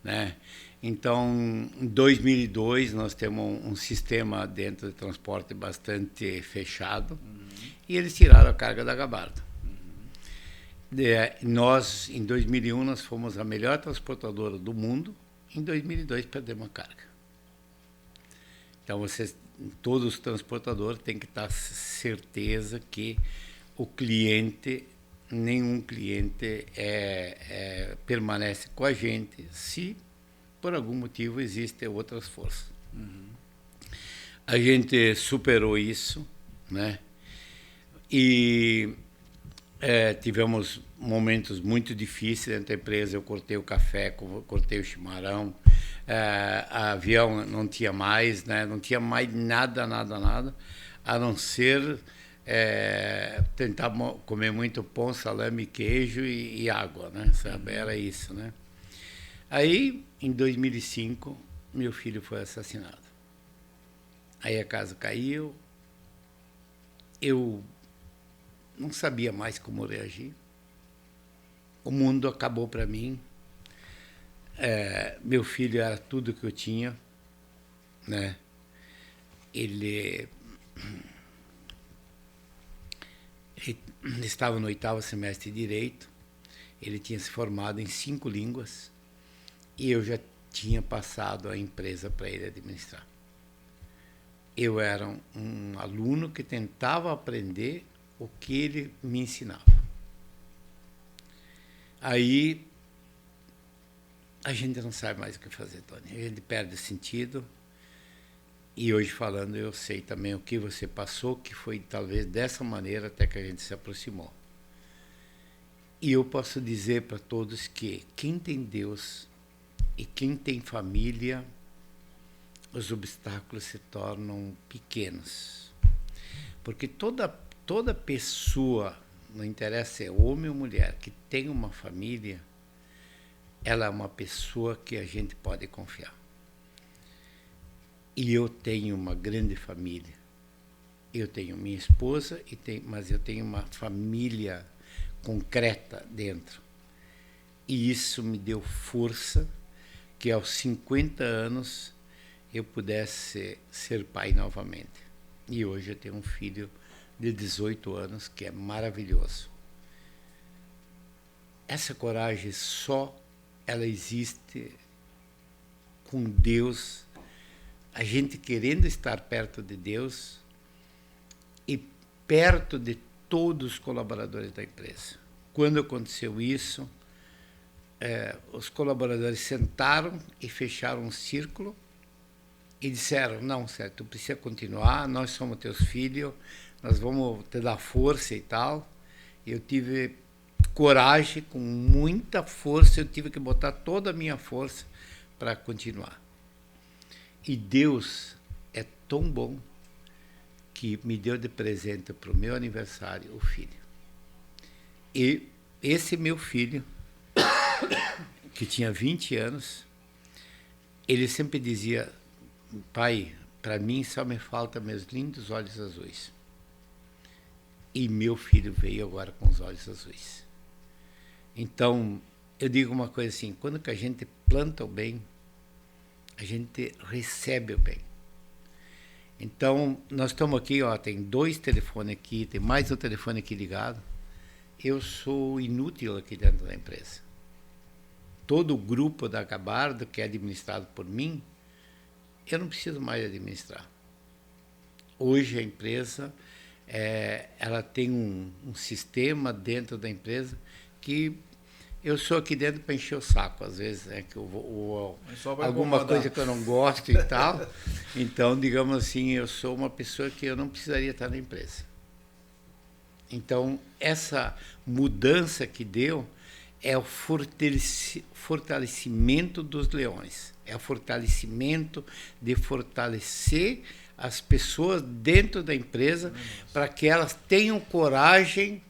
Né? Então, em 2002, nós temos um sistema dentro do transporte bastante fechado, e eles tiraram a carga da Gabardo. Nós, em 2001, nós fomos a melhor transportadora do mundo, em 2002 perdemos a carga. Então, todos os transportadores têm que estar certeza que o cliente, nenhum cliente permanece com a gente se, por algum motivo, existem outras forças. A gente superou isso, né? E tivemos momentos muito difíceis dentro da empresa. Eu cortei o café, cortei o chimarrão, avião não tinha mais, né? Não tinha mais nada, a não ser tentar comer muito pão, salame, queijo e água, né? Sabe? Era isso, né? Aí, em 2005, meu filho foi assassinado. Aí a casa caiu, eu não sabia mais como reagir. O mundo acabou para mim. Meu filho era tudo que eu tinha, né? ele estava no 8º semestre de Direito, ele tinha se formado em 5 línguas e eu já tinha passado a empresa para ele administrar. Eu era um aluno que tentava aprender o que ele me ensinava. Aí a gente não sabe mais o que fazer, Tony. A gente perde o sentido. E hoje falando, eu sei também o que você passou, que foi talvez dessa maneira até que a gente se aproximou. E eu posso dizer para todos que quem tem Deus e quem tem família, os obstáculos se tornam pequenos. Porque toda pessoa, não interessa se é homem ou mulher, que tem uma família, ela é uma pessoa que a gente pode confiar. E eu tenho uma grande família. Eu tenho minha esposa, mas eu tenho uma família concreta dentro. E isso me deu força que aos 50 anos eu pudesse ser pai novamente. E hoje eu tenho um filho de 18 anos que é maravilhoso. Essa coragem ela existe com Deus, a gente querendo estar perto de Deus e perto de todos os colaboradores da empresa. Quando aconteceu isso, os colaboradores sentaram e fecharam um círculo e disseram, não, Sérgio, tu precisa continuar, nós somos teus filhos, nós vamos te dar força e tal. Eu tive coragem, com muita força, eu tive que botar toda a minha força para continuar. E Deus é tão bom que me deu de presente para o meu aniversário o filho. E esse meu filho, que tinha 20 anos, ele sempre dizia, pai, para mim só me faltam meus lindos olhos azuis. E meu filho veio agora com os olhos azuis. Então, eu digo uma coisa assim, quando que a gente planta o bem, a gente recebe o bem. Então, nós estamos aqui, tem 2 telefones aqui, tem mais um telefone aqui ligado. Eu sou inútil aqui dentro da empresa. Todo o grupo da Gabardo, que é administrado por mim, eu não preciso mais administrar. Hoje a empresa, ela tem um sistema dentro da empresa que eu sou aqui dentro para encher o saco, às vezes, que eu vou alguma coisa que eu não gosto e tal. Então, digamos assim, eu sou uma pessoa que eu não precisaria estar na empresa. Então, essa mudança que deu é o fortalecimento dos leões. É o fortalecimento de fortalecer as pessoas dentro da empresa para que elas tenham coragem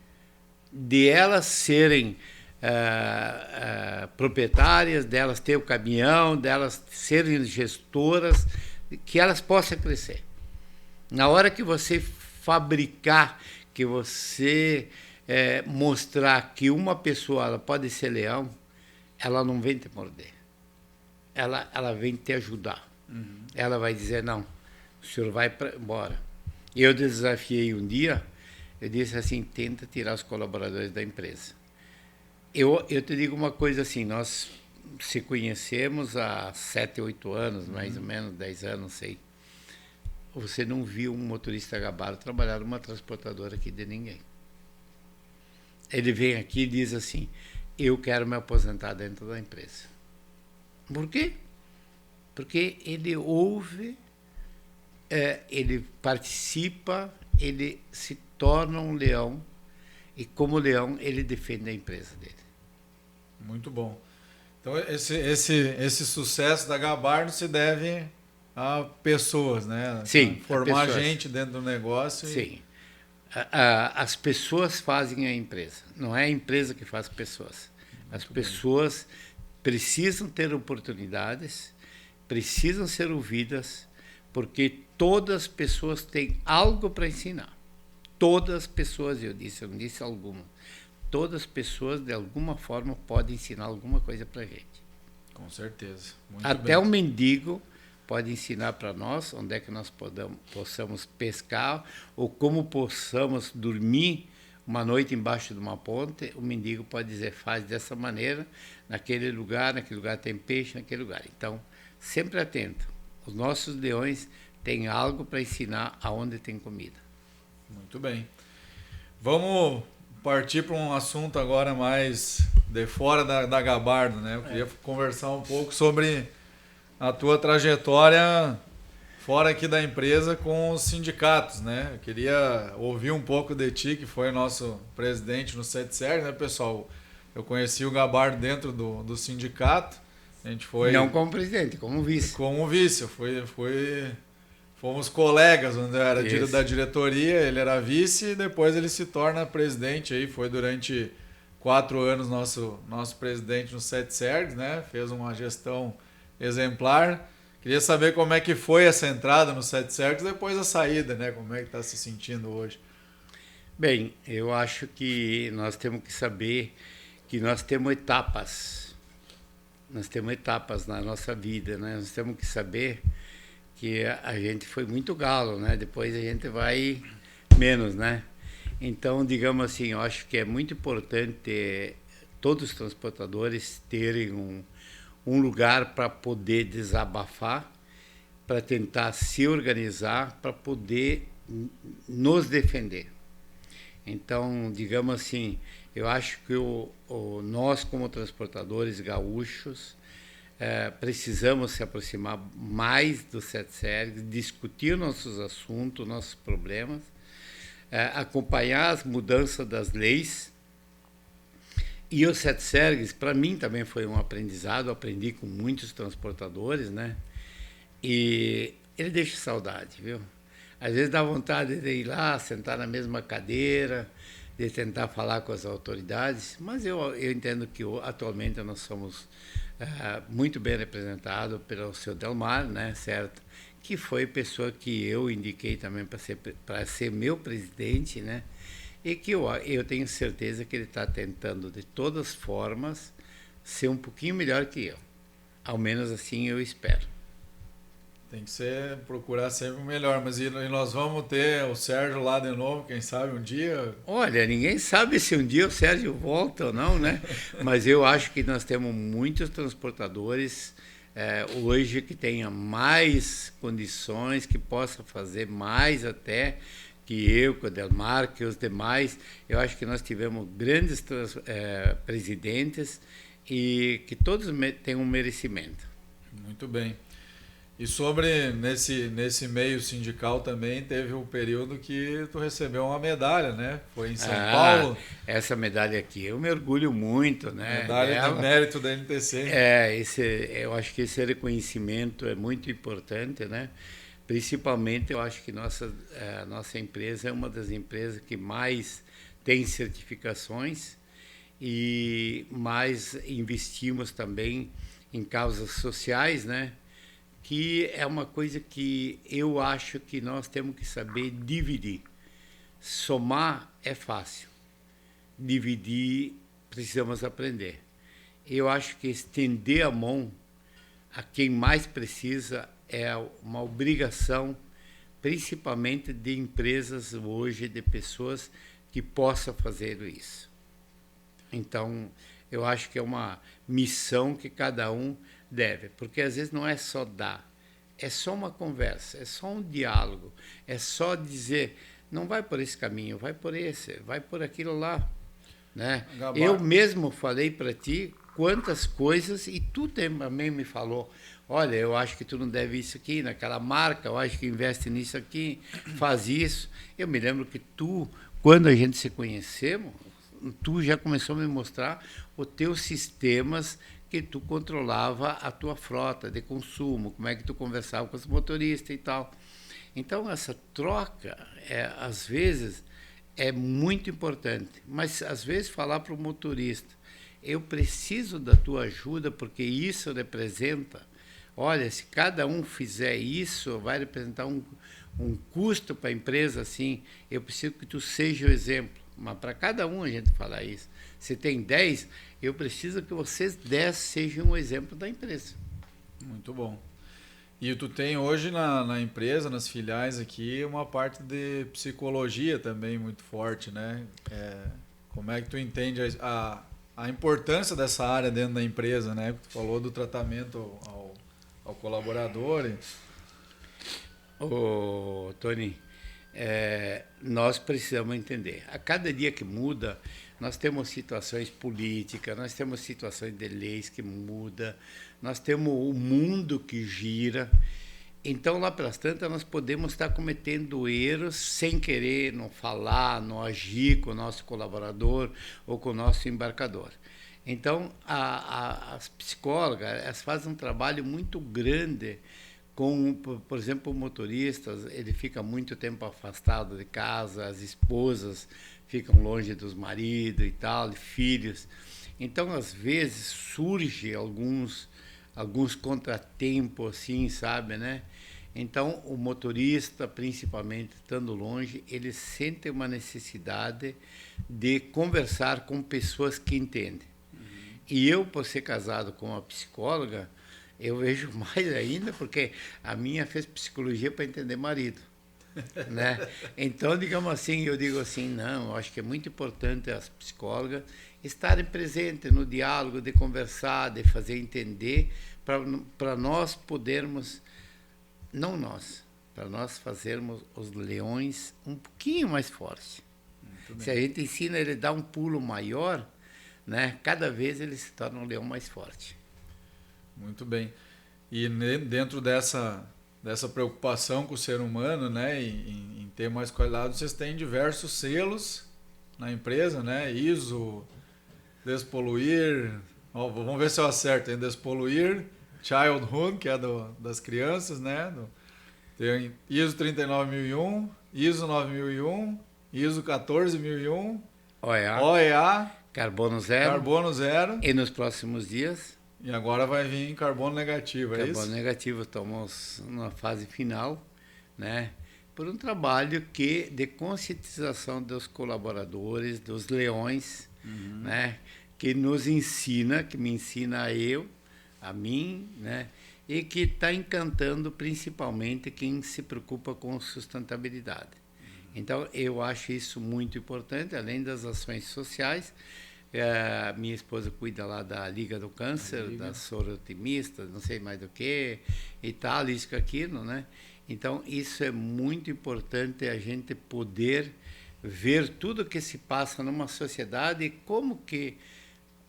de elas serem proprietárias, delas ter o caminhão, delas serem gestoras, que elas possam crescer. Na hora que você fabricar, que você mostrar que uma pessoa ela pode ser leão, ela não vem te morder. Ela vem te ajudar. Uhum. Ela vai dizer, não, o senhor vai embora. Eu desafiei um dia, eu disse assim, tenta tirar os colaboradores da empresa. Eu te digo uma coisa assim, nós se conhecemos há 7, 8 anos, mais ou menos, 10 anos, não sei. Você não viu um motorista Gabardo trabalhar numa transportadora aqui de ninguém. Ele vem aqui e diz assim, eu quero me aposentar dentro da empresa. Por quê? Porque ele ouve, ele participa, ele se torna um leão e como leão ele defende a empresa dele. Muito bom. Então esse sucesso da Gabardo se deve a pessoas, né? Sim. Formar gente dentro do negócio. Sim. As pessoas fazem a empresa. Não é a empresa que faz pessoas. As pessoas precisam ter oportunidades, precisam ser ouvidas, porque todas as pessoas têm algo para ensinar. Todas as pessoas, eu não disse alguma. Todas as pessoas, de alguma forma, podem ensinar alguma coisa para a gente. Com certeza. Muito Até bem. O mendigo pode ensinar para nós onde é que nós possamos pescar ou como possamos dormir uma noite embaixo de uma ponte. O mendigo pode dizer, faz dessa maneira, naquele lugar tem peixe, naquele lugar. Então, sempre atento. Os nossos leões têm algo para ensinar aonde tem comida. Muito bem. Vamos partir para um assunto agora mais de fora da Gabardo, né? Eu queria conversar um pouco sobre a tua trajetória fora aqui da empresa com os sindicatos, né? Eu queria ouvir um pouco de ti, que foi nosso presidente no CETSERG, né, pessoal? Eu conheci o Gabardo dentro do sindicato. A gente foi... Não como presidente, como vice. Como vice. Fomos colegas, onde eu era da diretoria, ele era vice e depois ele se torna presidente. Aí foi durante 4 anos nosso presidente no CETSERG, né? Fez uma gestão exemplar. Queria saber como é que foi essa entrada no CETSERG e depois a saída, né? Como é que está se sentindo hoje? Bem, eu acho que nós temos que saber que nós temos etapas. Nós temos etapas na nossa vida, né? Nós temos que saber que a gente foi muito galo, né? Depois a gente vai menos, né? Então, digamos assim, eu acho que é muito importante todos os transportadores terem um lugar para poder desabafar, para tentar se organizar, para poder nos defender. Então, digamos assim, eu acho que nós, como transportadores gaúchos, precisamos se aproximar mais do CETSERG, discutir nossos assuntos, nossos problemas, acompanhar as mudanças das leis. E o CETSERG, para mim, também foi um aprendizado, aprendi com muitos transportadores, né? E ele deixa saudade, viu? Às vezes dá vontade de ir lá, sentar na mesma cadeira, de tentar falar com as autoridades, mas eu entendo que atualmente nós somos muito bem representados pelo seu Delmar, né, certo? Que foi pessoa que eu indiquei também para ser meu presidente, né? E que eu tenho certeza que ele está tentando, de todas as formas, ser um pouquinho melhor que eu. Ao menos assim eu espero. Tem que procurar sempre o melhor. Mas e nós vamos ter o Sérgio lá de novo, quem sabe um dia? Olha, ninguém sabe se um dia o Sérgio volta ou não, né? Mas eu acho que nós temos muitos transportadores hoje que tenham mais condições, que possam fazer mais até que eu, que o Delmar, que os demais. Eu acho que nós tivemos grandes presidentes e que todos têm um merecimento. Muito bem. E sobre, nesse meio sindical também, teve um período que tu recebeu uma medalha, né? Foi em São Paulo. Essa medalha aqui, eu me orgulho muito, né? Medalha de mérito da NTC. Eu acho que esse reconhecimento é muito importante, né? Principalmente, eu acho que nossa empresa é uma das empresas que mais tem certificações e mais investimos também em causas sociais, né? Que é uma coisa que eu acho que nós temos que saber dividir. Somar é fácil, dividir precisamos aprender. Eu acho que estender a mão a quem mais precisa é uma obrigação, principalmente de empresas hoje, de pessoas que possam fazer isso. Então, eu acho que é uma missão que cada um deve, porque às vezes não é só dar, é só uma conversa, é só um diálogo, é só dizer, não vai por esse caminho, vai por esse, vai por aquilo lá. Né? Eu mesmo falei para ti quantas coisas e tu também me falou, olha, eu acho que tu não deve isso aqui, naquela marca, eu acho que investe nisso aqui, faz isso. Eu me lembro que tu, quando a gente se conhecemos, tu já começou a me mostrar os teus sistemas que tu controlava a tua frota de consumo, como é que tu conversava com os motoristas e tal. Então, essa troca, às vezes, é muito importante. Mas, às vezes, falar para o motorista, eu preciso da tua ajuda porque isso representa, olha, se cada um fizer isso, vai representar um custo para a empresa, assim, eu preciso que tu seja o exemplo. Mas para cada um a gente falar isso. Se tem 10, eu preciso que vocês 10 sejam um exemplo da empresa. Muito bom. E tu tem hoje na empresa, nas filiais aqui, uma parte de psicologia também muito forte, né? Como é que tu entende a importância dessa área dentro da empresa, né? Tu falou do tratamento ao colaborador. Ô, Tony, nós precisamos entender. A cada dia que muda, nós temos situações políticas, nós temos situações de leis que mudam, nós temos o mundo que gira. Então, lá pelas tantas, nós podemos estar cometendo erros sem querer, não falar, não agir com o nosso colaborador ou com o nosso embarcador. Então, as psicólogas, elas fazem um trabalho muito grande com, por exemplo, o motorista, ele fica muito tempo afastado de casa, as esposas ficam longe dos maridos e tal, filhos. Então, às vezes, surge alguns contratempos, assim, sabe, né? Então, o motorista, principalmente, estando longe, ele sente uma necessidade de conversar com pessoas que entendem. E eu, por ser casado com uma psicóloga, eu vejo mais ainda, porque a minha fez psicologia para entender marido, né? Então, digamos assim, eu digo assim, não, eu acho que é muito importante as psicólogas estarem presentes no diálogo, de conversar, de fazer entender, para nós podermos, não nós, para nós fazermos os leões um pouquinho mais fortes. Se a gente ensina ele a dar um pulo maior, né, cada vez ele se torna um leão mais forte. Muito bem. E dentro dessa preocupação com o ser humano, né, em ter mais qualidade, vocês têm diversos selos na empresa, né? ISO, Despoluir, vamos ver se eu acerto, hein? Despoluir, Childhood, que é das crianças, né? Tem ISO 39001, ISO 9001, ISO 14001, OEA, Carbono zero. E nos próximos dias... E agora vai vir carbono negativo, é isso? Carbono negativo, estamos na fase final, né? Por um trabalho de conscientização dos colaboradores, dos leões, né? Que nos ensina, que me ensina a mim, né? E que está encantando principalmente quem se preocupa com sustentabilidade. Então, eu acho isso muito importante, além das ações sociais. Minha esposa cuida lá da Liga do Câncer, da Soro Otimista, não sei mais do que, e tal, isso que aquilo, né? Então, isso é muito importante, a gente poder ver tudo que se passa numa sociedade e como que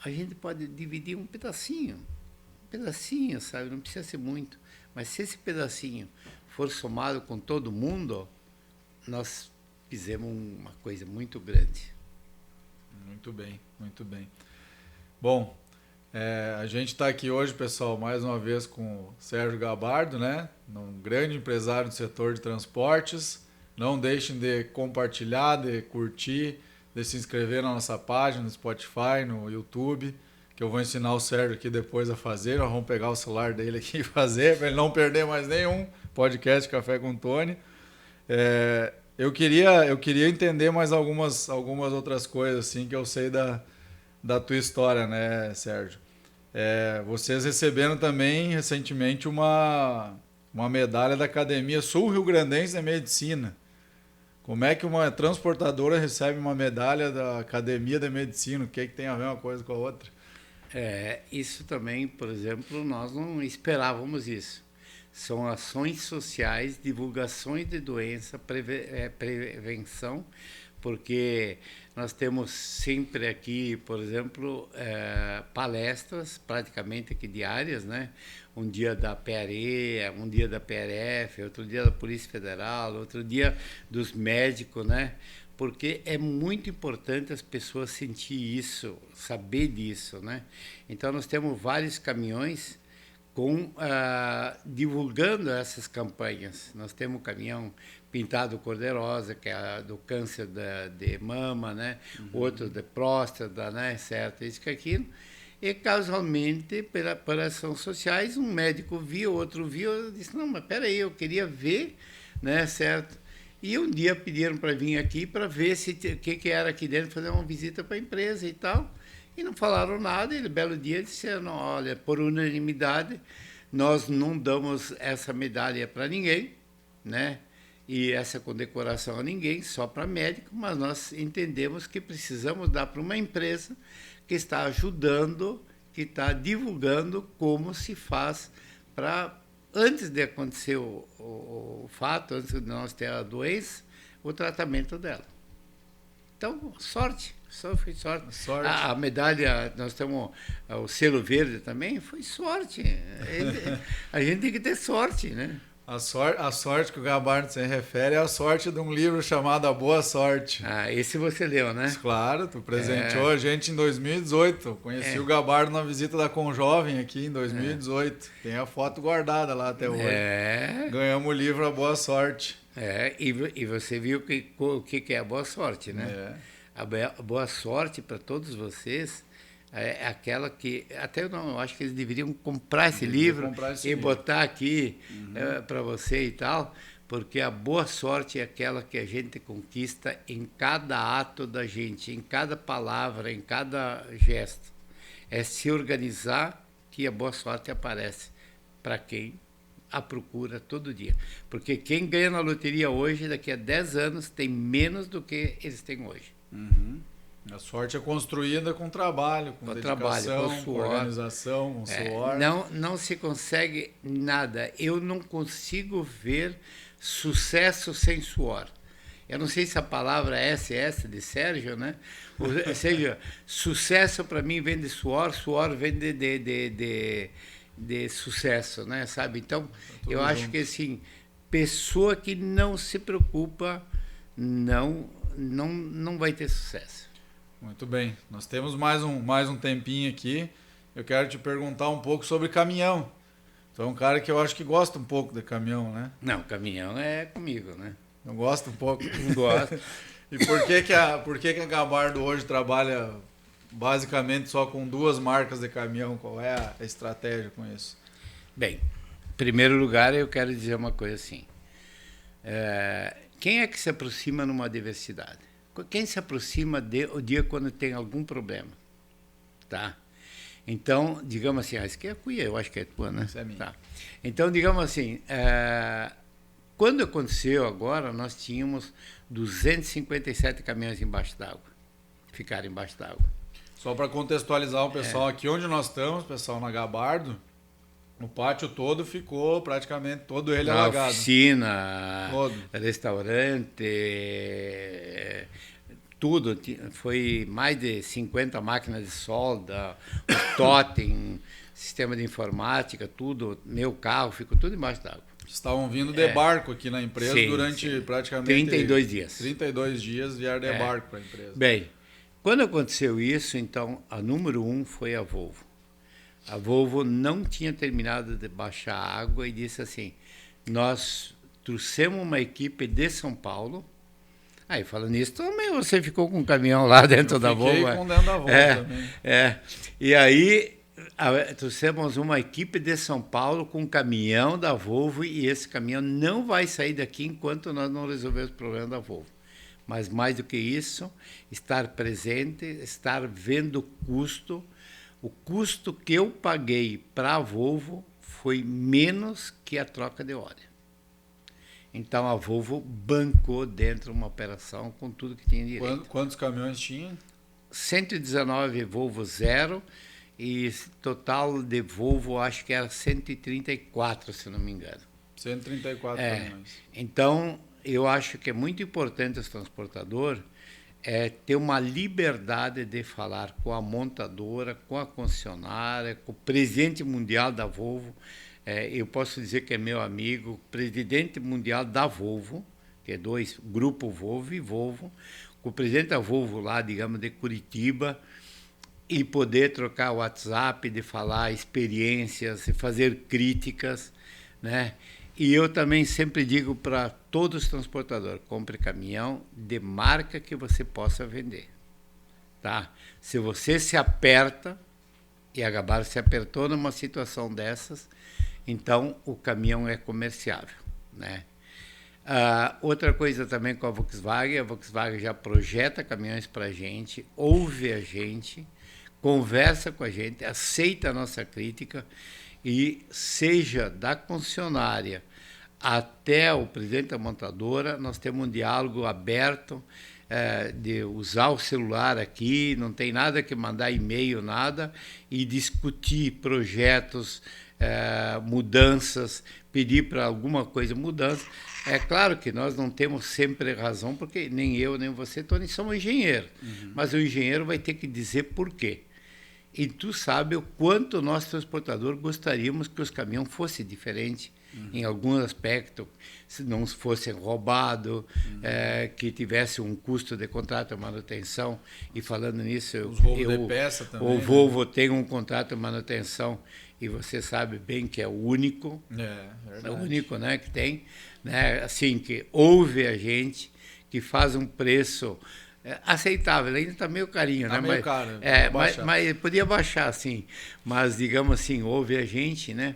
a gente pode dividir um pedacinho, sabe? Não precisa ser muito, mas se esse pedacinho for somado com todo mundo, nós fizemos uma coisa muito grande. Muito bem, muito bem. Bom, a gente está aqui hoje, pessoal, mais uma vez com o Sérgio Gabardo, né? Um grande empresário do setor de transportes. Não deixem de compartilhar, de curtir, de se inscrever na nossa página no Spotify, no YouTube, que eu vou ensinar o Sérgio aqui depois a fazer. Nós vamos pegar o celular dele aqui e fazer, para ele não perder mais nenhum podcast Café com Tony. Eu queria entender mais algumas outras coisas assim que eu sei da tua história, né, Sérgio? Vocês receberam também recentemente uma medalha da Academia Sul-Rio-Grandense de Medicina. Como é que uma transportadora recebe uma medalha da Academia de Medicina? O que tem a ver uma coisa com a outra? Isso também, por exemplo, nós não esperávamos isso. São ações sociais, divulgações de doença, prevenção, porque nós temos sempre aqui, por exemplo, palestras praticamente aqui diárias, né? Um dia da PRE, um dia da PRF, outro dia da Polícia Federal, outro dia dos médicos, né? Porque é muito importante as pessoas sentir isso, saber disso, né? Então, nós temos vários caminhões divulgando essas campanhas. Nós temos um caminhão pintado cor-de-rosa, que é do câncer de mama, né? Outro de próstata, né? Certo, isso que aquilo. E, casualmente, por ações sociais, um médico viu, outro viu, eu disse, não, mas peraí, eu queria ver, né? Certo? E um dia pediram para vir aqui para ver o que era aqui dentro, fazer uma visita para a empresa e tal. E não falaram nada, e no belo dia disseram, olha, por unanimidade, nós não damos essa medalha para ninguém, né? E essa condecoração a ninguém, só para médico, mas nós entendemos que precisamos dar para uma empresa que está ajudando, que está divulgando como se faz para, antes de acontecer o fato, antes de nós ter a doença, o tratamento dela. Então, sorte, só foi sorte. A medalha, nós temos o selo verde também, foi sorte. A gente tem que ter sorte, né? A sorte que o Gabardo se refere é a sorte de um livro chamado A Boa Sorte. Ah, esse você leu, né? Claro, tu presenteou a gente em 2018. Conheci o Gabardo na visita da Conjovem aqui em 2018. Tem a foto guardada lá até hoje. Ganhamos o livro A Boa Sorte. E você viu o que é a boa sorte, né? A boa sorte para todos vocês é aquela que... Até eu acho que eles deveriam comprar esse livro e botar aqui para você e tal, porque a boa sorte é aquela que a gente conquista em cada ato da gente, em cada palavra, em cada gesto. É se organizar que a boa sorte aparece para quem a procura todo dia. Porque quem ganha na loteria hoje, daqui a 10 anos, tem menos do que eles têm hoje. A sorte é construída com trabalho, com dedicação, com organização, com suor. Não se consegue nada. Eu não consigo ver sucesso sem suor. Eu não sei se a palavra é essa de Sérgio, né? Ou seja, sucesso para mim vem de suor, suor vem de sucesso, né? Sabe? Então, eu acho que assim, pessoa que não se preocupa não vai ter sucesso. Muito bem. Nós temos mais um tempinho aqui. Eu quero te perguntar um pouco sobre caminhão. Tu é um cara que eu acho que gosta um pouco de caminhão, né? Não, caminhão é comigo, né? Eu gosto um pouco. Gosto. E por que a Gabardo hoje trabalha basicamente só com 2 marcas de caminhão? Qual é a estratégia com isso? Bem, em primeiro lugar, eu quero dizer uma coisa assim. Quem é que se aproxima numa adversidade? Quem se aproxima o dia quando tem algum problema? Tá? Então, digamos assim, essa aqui é a cuia, eu acho que é tua, né? Essa é minha. Tá. Então, digamos assim, quando aconteceu agora, nós tínhamos 257 caminhões embaixo d'água. Ficaram embaixo d'água. Só para contextualizar o pessoal aqui onde nós estamos, pessoal, na Gabardo, o pátio todo ficou praticamente todo ele alagado. Oficina, restaurante, tudo. Foi mais de 50 máquinas de solda, o totem, sistema de informática, tudo. Meu carro ficou tudo embaixo d'água. Estavam vindo de barco aqui na empresa durante praticamente 32 dias. 32 dias vieram de barco para a empresa. Bem, quando aconteceu isso, então, a número 1 foi a Volvo. A Volvo não tinha terminado de baixar a água e disse assim, nós trouxemos uma equipe de São Paulo. Aí, falando nisso, também você ficou com um caminhão lá dentro da Volvo. Fiquei com dentro da Volvo também. E aí, trouxemos uma equipe de São Paulo com um caminhão da Volvo e esse caminhão não vai sair daqui enquanto nós não resolvermos o problema da Volvo. Mas, mais do que isso, estar presente, estar vendo o custo. O custo que eu paguei para a Volvo foi menos que a troca de óleo. Então, a Volvo bancou dentro de uma operação com tudo que tinha direito. Quantos caminhões tinha? 119 Volvo Zero e total de Volvo, acho que era 134, se não me engano. 134 caminhões. Então, eu acho que é muito importante os transportadores ter uma liberdade de falar com a montadora, com a concessionária, com o presidente mundial da Volvo. Eu posso dizer que é meu amigo, presidente mundial da Volvo, que é Grupo Volvo e Volvo, com o presidente da Volvo lá, digamos, de Curitiba, e poder trocar WhatsApp, de falar experiências, de fazer críticas, né? E eu também sempre digo para todos os transportadores, compre caminhão de marca que você possa vender. Tá? Se você se aperta, e a Gabardo se apertou numa situação dessas, então o caminhão é comerciável. Né? Outra coisa também com a Volkswagen já projeta caminhões para a gente, ouve a gente, conversa com a gente, aceita a nossa crítica. e seja da concessionária até o presidente da montadora, nós temos um diálogo aberto, de usar o celular aqui, não tem nada que mandar e-mail, nada, e discutir projetos, mudanças, pedir para alguma coisa mudança. É claro que nós não temos sempre razão, porque nem eu, nem você, Tony, somos engenheiros. Mas o engenheiro vai ter que dizer por quê. E tu sabe o quanto nós, transportador, gostaríamos que os caminhões fossem diferentes em algum aspecto, se não fossem roubados, que tivesse um custo de contrato de manutenção. E falando nisso, Os roubos de peça também, o Volvo tem um contrato de manutenção e você sabe bem que é o único, verdade. é o único, né, que tem, né, assim, que ouve a gente, que faz um preço aceitável, ainda está meio carinho, tá né? Meio caro, mas podia baixar, sim. Mas, digamos assim, ouve a gente, né?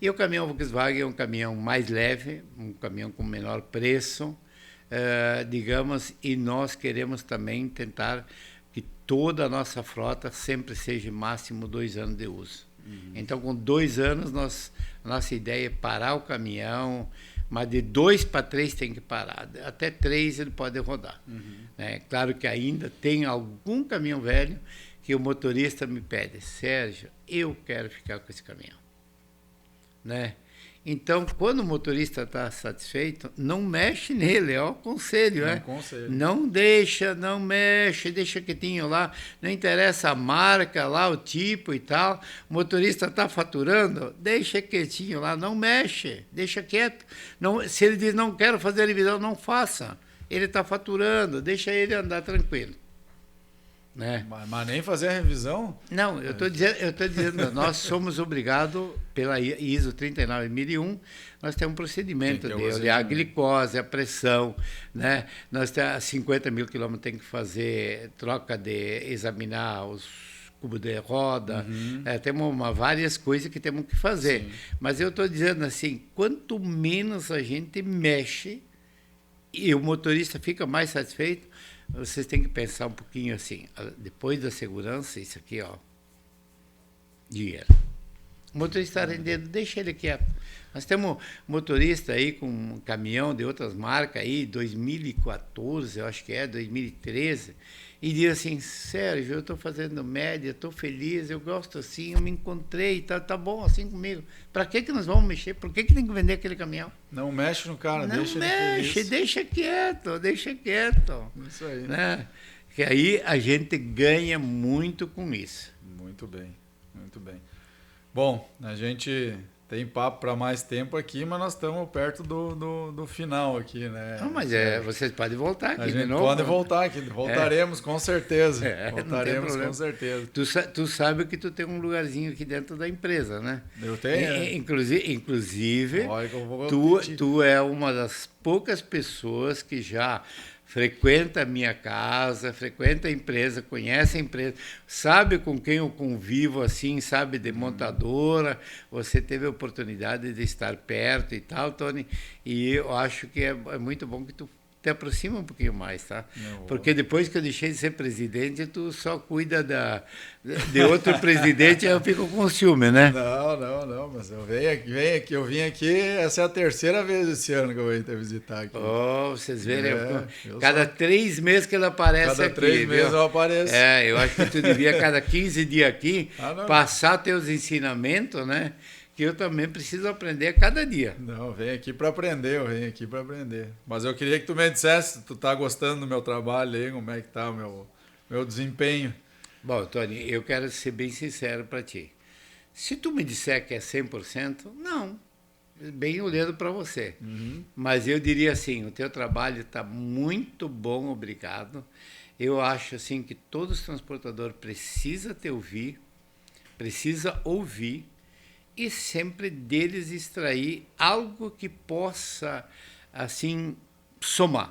E o caminhão Volkswagen é um caminhão mais leve, um caminhão com menor preço, digamos, e nós queremos também tentar que toda a nossa frota sempre seja máximo 2 anos de uso. Então, com 2 anos, a nossa ideia é parar o caminhão, mas de 2 para 3 tem que parar. Até 3 ele pode rodar. Claro que ainda tem algum caminhão velho que o motorista me pede: Sérgio, eu quero ficar com esse caminhão. Então, quando o motorista está satisfeito, não mexe nele, é o conselho. Não deixa, não mexe, deixa quietinho lá, não interessa a marca lá, o tipo e tal, o motorista está faturando, deixa quietinho lá, não mexe, deixa quieto. Não, se ele diz não quero fazer a revisão, não faça, ele está faturando, deixa ele andar tranquilo. Mas nem fazer a revisão? Não, eu estou dizendo, nós somos obrigados, pela ISO 39001, nós temos um procedimento de olhar a glicose, a pressão, né? Nós temos 50 mil quilômetros, tem que fazer troca examinar os cubos de roda, temos várias coisas que temos que fazer. Sim. Mas eu estou dizendo assim, quanto menos a gente mexe e o motorista fica mais satisfeito, vocês têm que pensar um pouquinho assim, depois da segurança, isso aqui, dinheiro. O motorista está rendendo, deixa ele quieto. Nós temos motorista aí com um caminhão de outras marcas aí, 2014, eu acho que 2013, e diz assim: Sérgio, eu estou fazendo média, estou feliz, eu gosto assim, eu me encontrei, tá bom assim comigo. Para que nós vamos mexer? Por que tem que vender aquele caminhão? Não mexe no cara, não deixa mexe, ele feliz. deixa quieto. Isso aí. Que aí a gente ganha muito com isso. Muito bem, muito bem. Bom, a gente tem papo para mais tempo aqui, mas nós estamos perto do final aqui, né? Não, mas vocês podem voltar aqui de novo. Pode voltar aqui, voltaremos com certeza. Voltaremos com certeza. Tu sabe que tu tem um lugarzinho aqui dentro da empresa, né? Eu tenho. Inclusive tu é uma das poucas pessoas que já frequenta a minha casa, frequenta a empresa, conhece a empresa, sabe com quem eu convivo assim, sabe, de montadora, você teve a oportunidade de estar perto e tal, Tony, e eu acho que é muito bom que tu te aproxima um pouquinho mais, tá? Porque depois que eu deixei de ser presidente, tu só cuida de outro presidente, eu fico com ciúme, né? Não, mas eu vim aqui, essa é a 3ª vez esse ano que eu venho te visitar aqui. Vocês verem, cada 3 meses que ele aparece aqui. Cada 3 meses eu apareço. Eu acho que tu devia, cada 15 dias aqui, passar teus ensinamentos, né? Que eu também preciso aprender a cada dia. Não, eu venho aqui para aprender. Mas eu queria que tu me dissesse se tu tá gostando do meu trabalho aí, como é que tá o meu desempenho. Bom, Tony, eu quero ser bem sincero para ti. Se tu me disser que é 100%, não. Bem olhando para você. Mas eu diria assim, o teu trabalho está muito bom, obrigado. Eu acho assim que todo transportador precisa te ouvir, precisa ouvir, e sempre deles extrair algo que possa, assim, somar.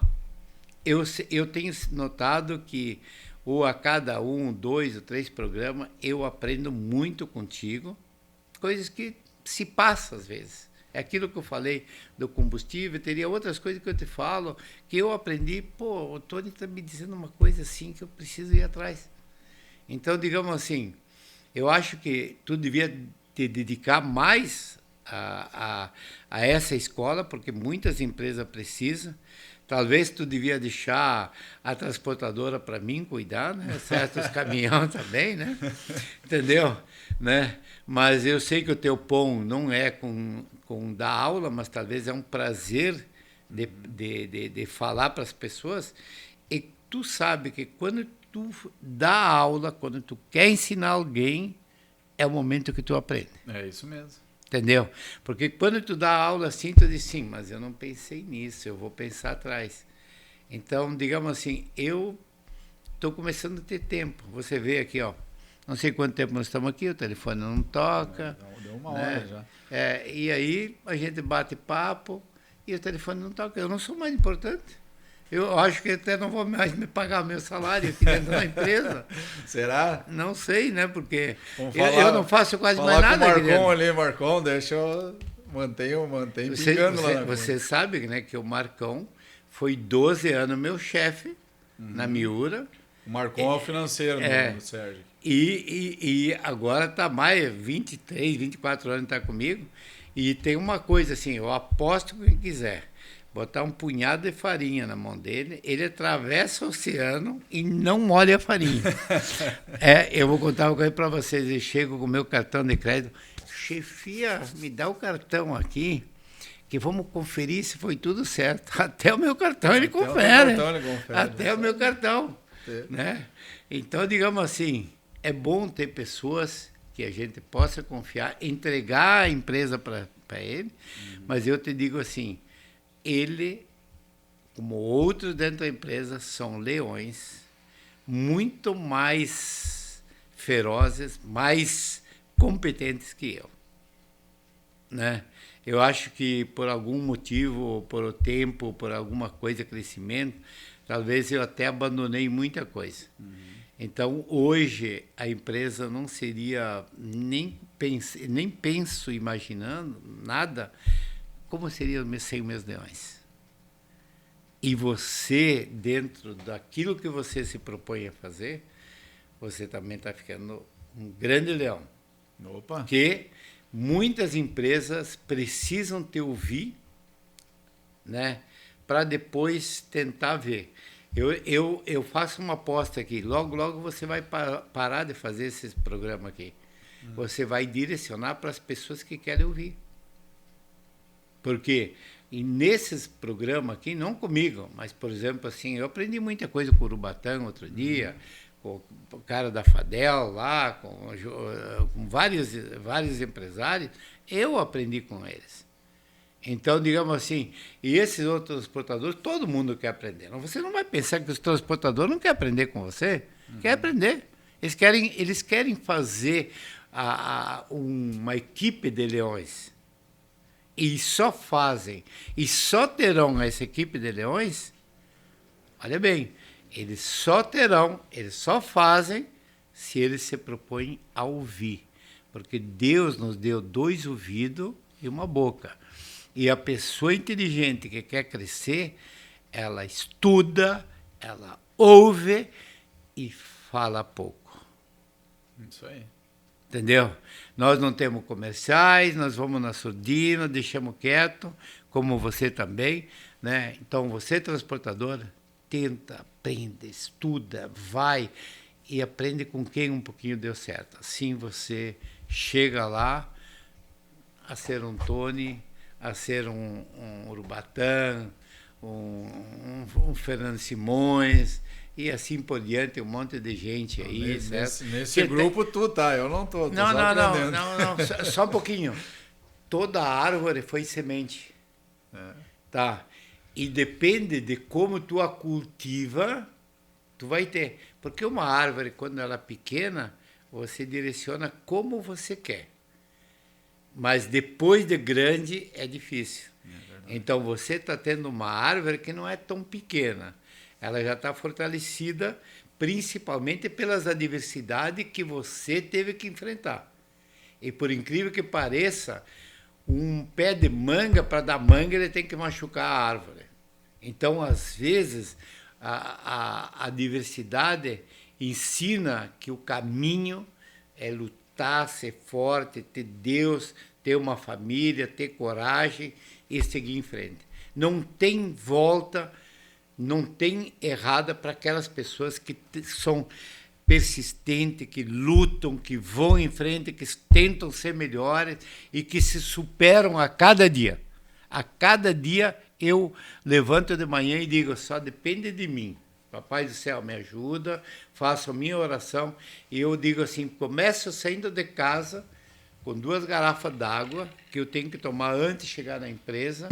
Eu tenho notado que, ou a cada 1, 2 ou 3 programas, eu aprendo muito contigo, coisas que se passam às vezes. É aquilo que eu falei do combustível, teria outras coisas que eu te falo, que eu aprendi, o Tony está me dizendo uma coisa assim que eu preciso ir atrás. Então, digamos assim, eu acho que tu devia te dedicar mais a essa escola, porque muitas empresas precisam. Talvez tu devia deixar a transportadora para mim cuidar, né? Certos caminhões também, né? Entendeu? Né? Mas eu sei que o teu pão não é com dar aula, mas talvez é um prazer de falar para as pessoas. E tu sabe que quando tu dá aula, quando tu quer ensinar alguém, é o momento que tu aprende. É isso mesmo. Entendeu? Porque quando tu dá aula assim, tu diz, sim, mas eu não pensei nisso, eu vou pensar atrás. Então, digamos assim, eu estou começando a ter tempo. Você vê aqui, ó, não sei quanto tempo nós estamos aqui, o telefone não toca. Deu uma né? hora já. E aí a gente bate papo e o telefone não toca. Eu não sou mais importante. Eu acho que até não vou mais me pagar meu salário aqui dentro da empresa. Será? Não sei, né? Porque eu não faço quase mais falar nada. Com o Marcon ali, Marcon, deixa eu mantenho pingando lá. Você sabe, né, que o Marcão foi 12 anos meu chefe na Miura. O Marcon é o financeiro do Sérgio. E agora está mais 23, 24 anos está comigo. E tem uma coisa assim, eu aposto quem quiser botar um punhado de farinha na mão dele, ele atravessa o oceano e não molha a farinha. Eu vou contar uma coisa para vocês. Eu chego com o meu cartão de crédito. Chefia, me dá o cartão aqui, que vamos conferir se foi tudo certo. Até o meu cartão ele confere. Até o meu cartão. Né? Então, digamos assim, é bom ter pessoas que a gente possa confiar, entregar a empresa para ele, mas eu te digo assim, ele, como outros dentro da empresa, são leões muito mais ferozes, mais competentes que eu. Né? Eu acho que por algum motivo, por o tempo, por alguma coisa, crescimento, talvez eu até abandonei muita coisa. Então, hoje, a empresa não seria, nem penso imaginando nada, como seria sem meus leões. E você, dentro daquilo que você se propõe a fazer, você também está ficando um grande leão. Opa! Porque muitas empresas precisam te ouvir, né, para depois tentar ver. Eu faço uma aposta aqui, logo você vai parar de fazer esses programas aqui. Você vai direcionar para as pessoas que querem ouvir. Porque nesses programas aqui, não comigo, mas, por exemplo, assim, eu aprendi muita coisa com o Urubatã outro dia, com o cara da Fadel lá, com vários empresários, eu aprendi com eles. Então, digamos assim, e esses outros transportadores, todo mundo quer aprender. Você não vai pensar que os transportadores não querem aprender com você, quer aprender. Eles querem fazer uma equipe de leões. E só fazem, e só terão essa equipe de leões, olha bem, eles só fazem se eles se propõem a ouvir. Porque Deus nos deu 2 ouvidos e uma boca. E a pessoa inteligente que quer crescer, ela estuda, ela ouve e fala pouco. Isso aí. Entendeu? Nós não temos comerciais, nós vamos na surdina, deixamos quieto, como você também, né? Então, você, transportadora, tenta, aprende, estuda, vai e aprende com quem um pouquinho deu certo. Assim você chega lá a ser um Tony, a ser um Urubatã, um Fernando Simões, e assim por diante, um monte de gente aí, certo? Nesse grupo tu tá, eu não tô. Não, só um pouquinho. Toda árvore foi semente. Tá? E depende de como tu a cultiva, tu vai ter. Porque uma árvore, quando ela é pequena, você direciona como você quer. Mas depois de grande, é difícil. Então, você está tendo uma árvore que não é tão pequena. Ela já está fortalecida, principalmente pelas adversidades que você teve que enfrentar. E, por incrível que pareça, um pé de manga, para dar manga, ele tem que machucar a árvore. Então, às vezes, a adversidade ensina que o caminho é lutar acreditar, ser forte, ter Deus, ter uma família, ter coragem e seguir em frente. Não tem volta, não tem errada para aquelas pessoas que são persistentes, que lutam, que vão em frente, que tentam ser melhores e que se superam a cada dia. A cada dia eu levanto de manhã e digo, só depende de mim. Papai do céu me ajuda, faço a minha oração e eu digo assim, começo saindo de casa com 2 garrafas d'água que eu tenho que tomar antes de chegar na empresa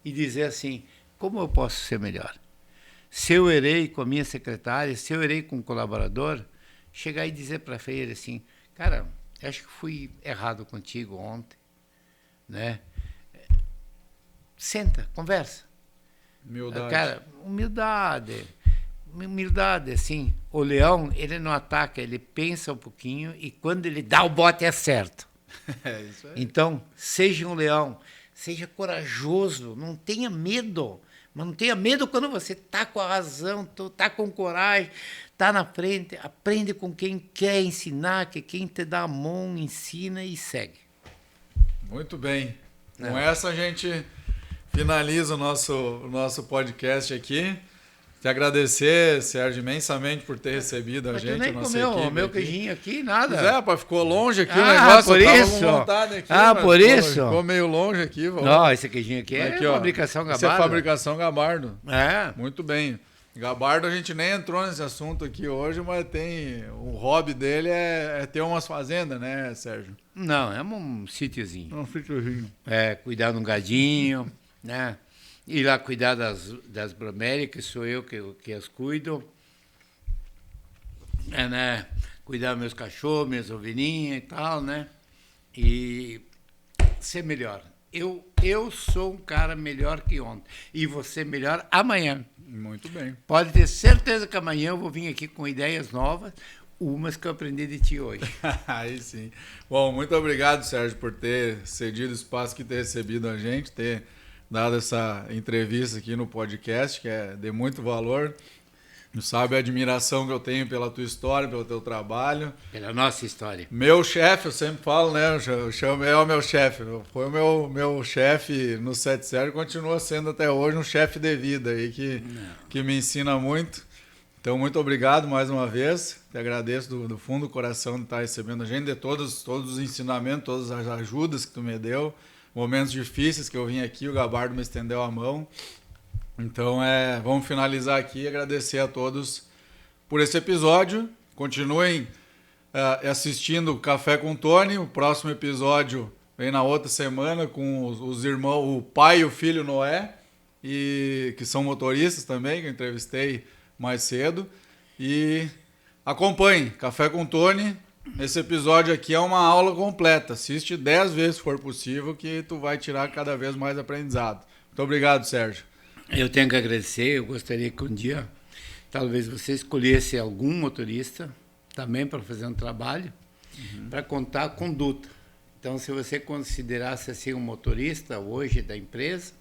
e dizer assim, como eu posso ser melhor? Se eu errei com a minha secretária, se eu errei com um colaborador, chegar e dizer para ele assim, cara, acho que fui errado contigo ontem, né? Senta, conversa. Humildade. Cara, humildade, assim. O leão, ele não ataca, ele pensa um pouquinho e quando ele dá o bote é certo. É isso aí. Então, seja um leão, seja corajoso, não tenha medo. Mas não tenha medo quando você está com a razão, está com coragem, está na frente. Aprende com quem quer ensinar, que quem te dá a mão, ensina e segue. Muito bem. Com essa a gente finaliza o nosso podcast aqui. Te agradecer, Sérgio, imensamente por ter recebido a Mas gente, tu nem a nossa comeu equipe o meu aqui. queijinho aqui, nada. Pois é, rapaz, ficou longe aqui o Ah, negócio, por eu tava isso? com vontade aqui. Ah, mas por ficou- isso? Ficou meio longe aqui. Vamos. Não, esse queijinho aqui é Aqui, ó. fabricação Esse é Gabardo. fabricação Gabardo. É. Muito bem. Gabardo, a gente nem entrou nesse assunto aqui hoje, mas tem... O hobby dele é ter umas fazendas, né, Sérgio? Não, é um sítiozinho. Um sítiozinho. É, cuidar de um gadinho, né? Ir lá cuidar das bromélias, que sou eu que as cuido. É, né? Cuidar dos meus cachorros, minhas ovelhinhas e tal, né? E ser melhor. Eu sou um cara melhor que ontem. E vou ser melhor amanhã. Muito bem. Pode ter certeza que amanhã eu vou vir aqui com ideias novas, umas que eu aprendi de ti hoje. Aí sim. Bom, muito obrigado, Sérgio, por ter cedido o espaço que ter recebido a gente, ter dado essa entrevista aqui no podcast, que é de muito valor. Tu sabe a admiração que eu tenho pela tua história, pelo teu trabalho. Pela nossa história. Meu chefe, eu sempre falo, né? Eu chamo, é o meu chefe. Foi o meu chefe no 77, continua sendo até hoje um chefe de vida aí que me ensina muito. Então, muito obrigado mais uma vez. Te agradeço do fundo do coração de estar recebendo a gente, de todos os ensinamentos, todas as ajudas que tu me deu. Momentos difíceis que eu vim aqui, o Gabardo me estendeu a mão. Então, vamos finalizar aqui e agradecer a todos por esse episódio. Continuem assistindo Café com Tony. O próximo episódio vem na outra semana com os irmãos, o pai e o filho Noé, que são motoristas também, que eu entrevistei mais cedo. E acompanhe Café com Tony. Esse episódio aqui é uma aula completa. Assiste 10 vezes se for possível, que tu vai tirar cada vez mais aprendizado. Muito obrigado, Sérgio. Eu tenho que agradecer, eu gostaria que um dia talvez você escolhesse algum motorista também para fazer um trabalho, para contar a conduta. Então, se você considerasse assim um motorista hoje da empresa,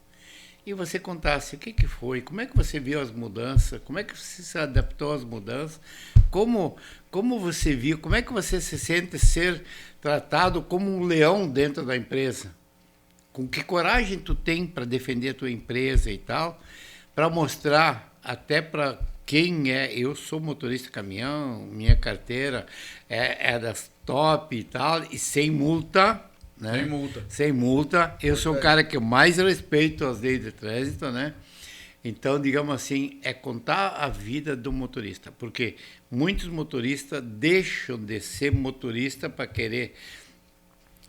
e você contasse o que foi, como é que você viu as mudanças, como é que você se adaptou às mudanças, como você viu, como é que você se sente ser tratado como um leão dentro da empresa. Com que coragem tu tem para defender a tua empresa e tal, para mostrar até para quem é. Eu sou motorista de caminhão, minha carteira é das top e tal, e sem multa. Né? Sem multa. Sem multa. Eu sou o cara que eu mais respeito as leis de trânsito, né? Então, digamos assim, é contar a vida do motorista, porque muitos motoristas deixam de ser motorista para querer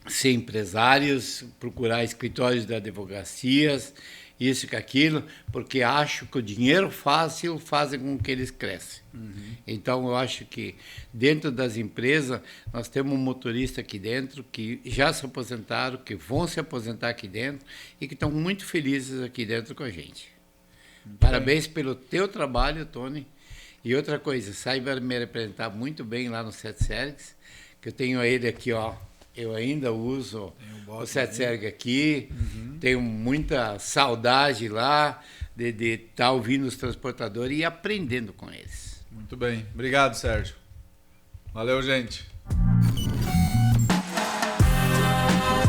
ser empresários, procurar escritórios de advocacias, isso e aquilo, porque acham que o dinheiro fácil faz com que eles cresçam. Então, eu acho que dentro das empresas, nós temos um motorista aqui dentro que já se aposentaram, que vão se aposentar aqui dentro e que estão muito felizes aqui dentro com a gente. Parabéns pelo teu trabalho, Tony. E outra coisa, saiba me representar muito bem lá no Sete Sergues, que eu tenho ele aqui, ó. Eu ainda uso o Sete Sergues aqui, tenho muita saudade lá de estar ouvindo os transportadores e aprendendo com eles. Muito bem. Obrigado, Sérgio. Valeu, gente. Música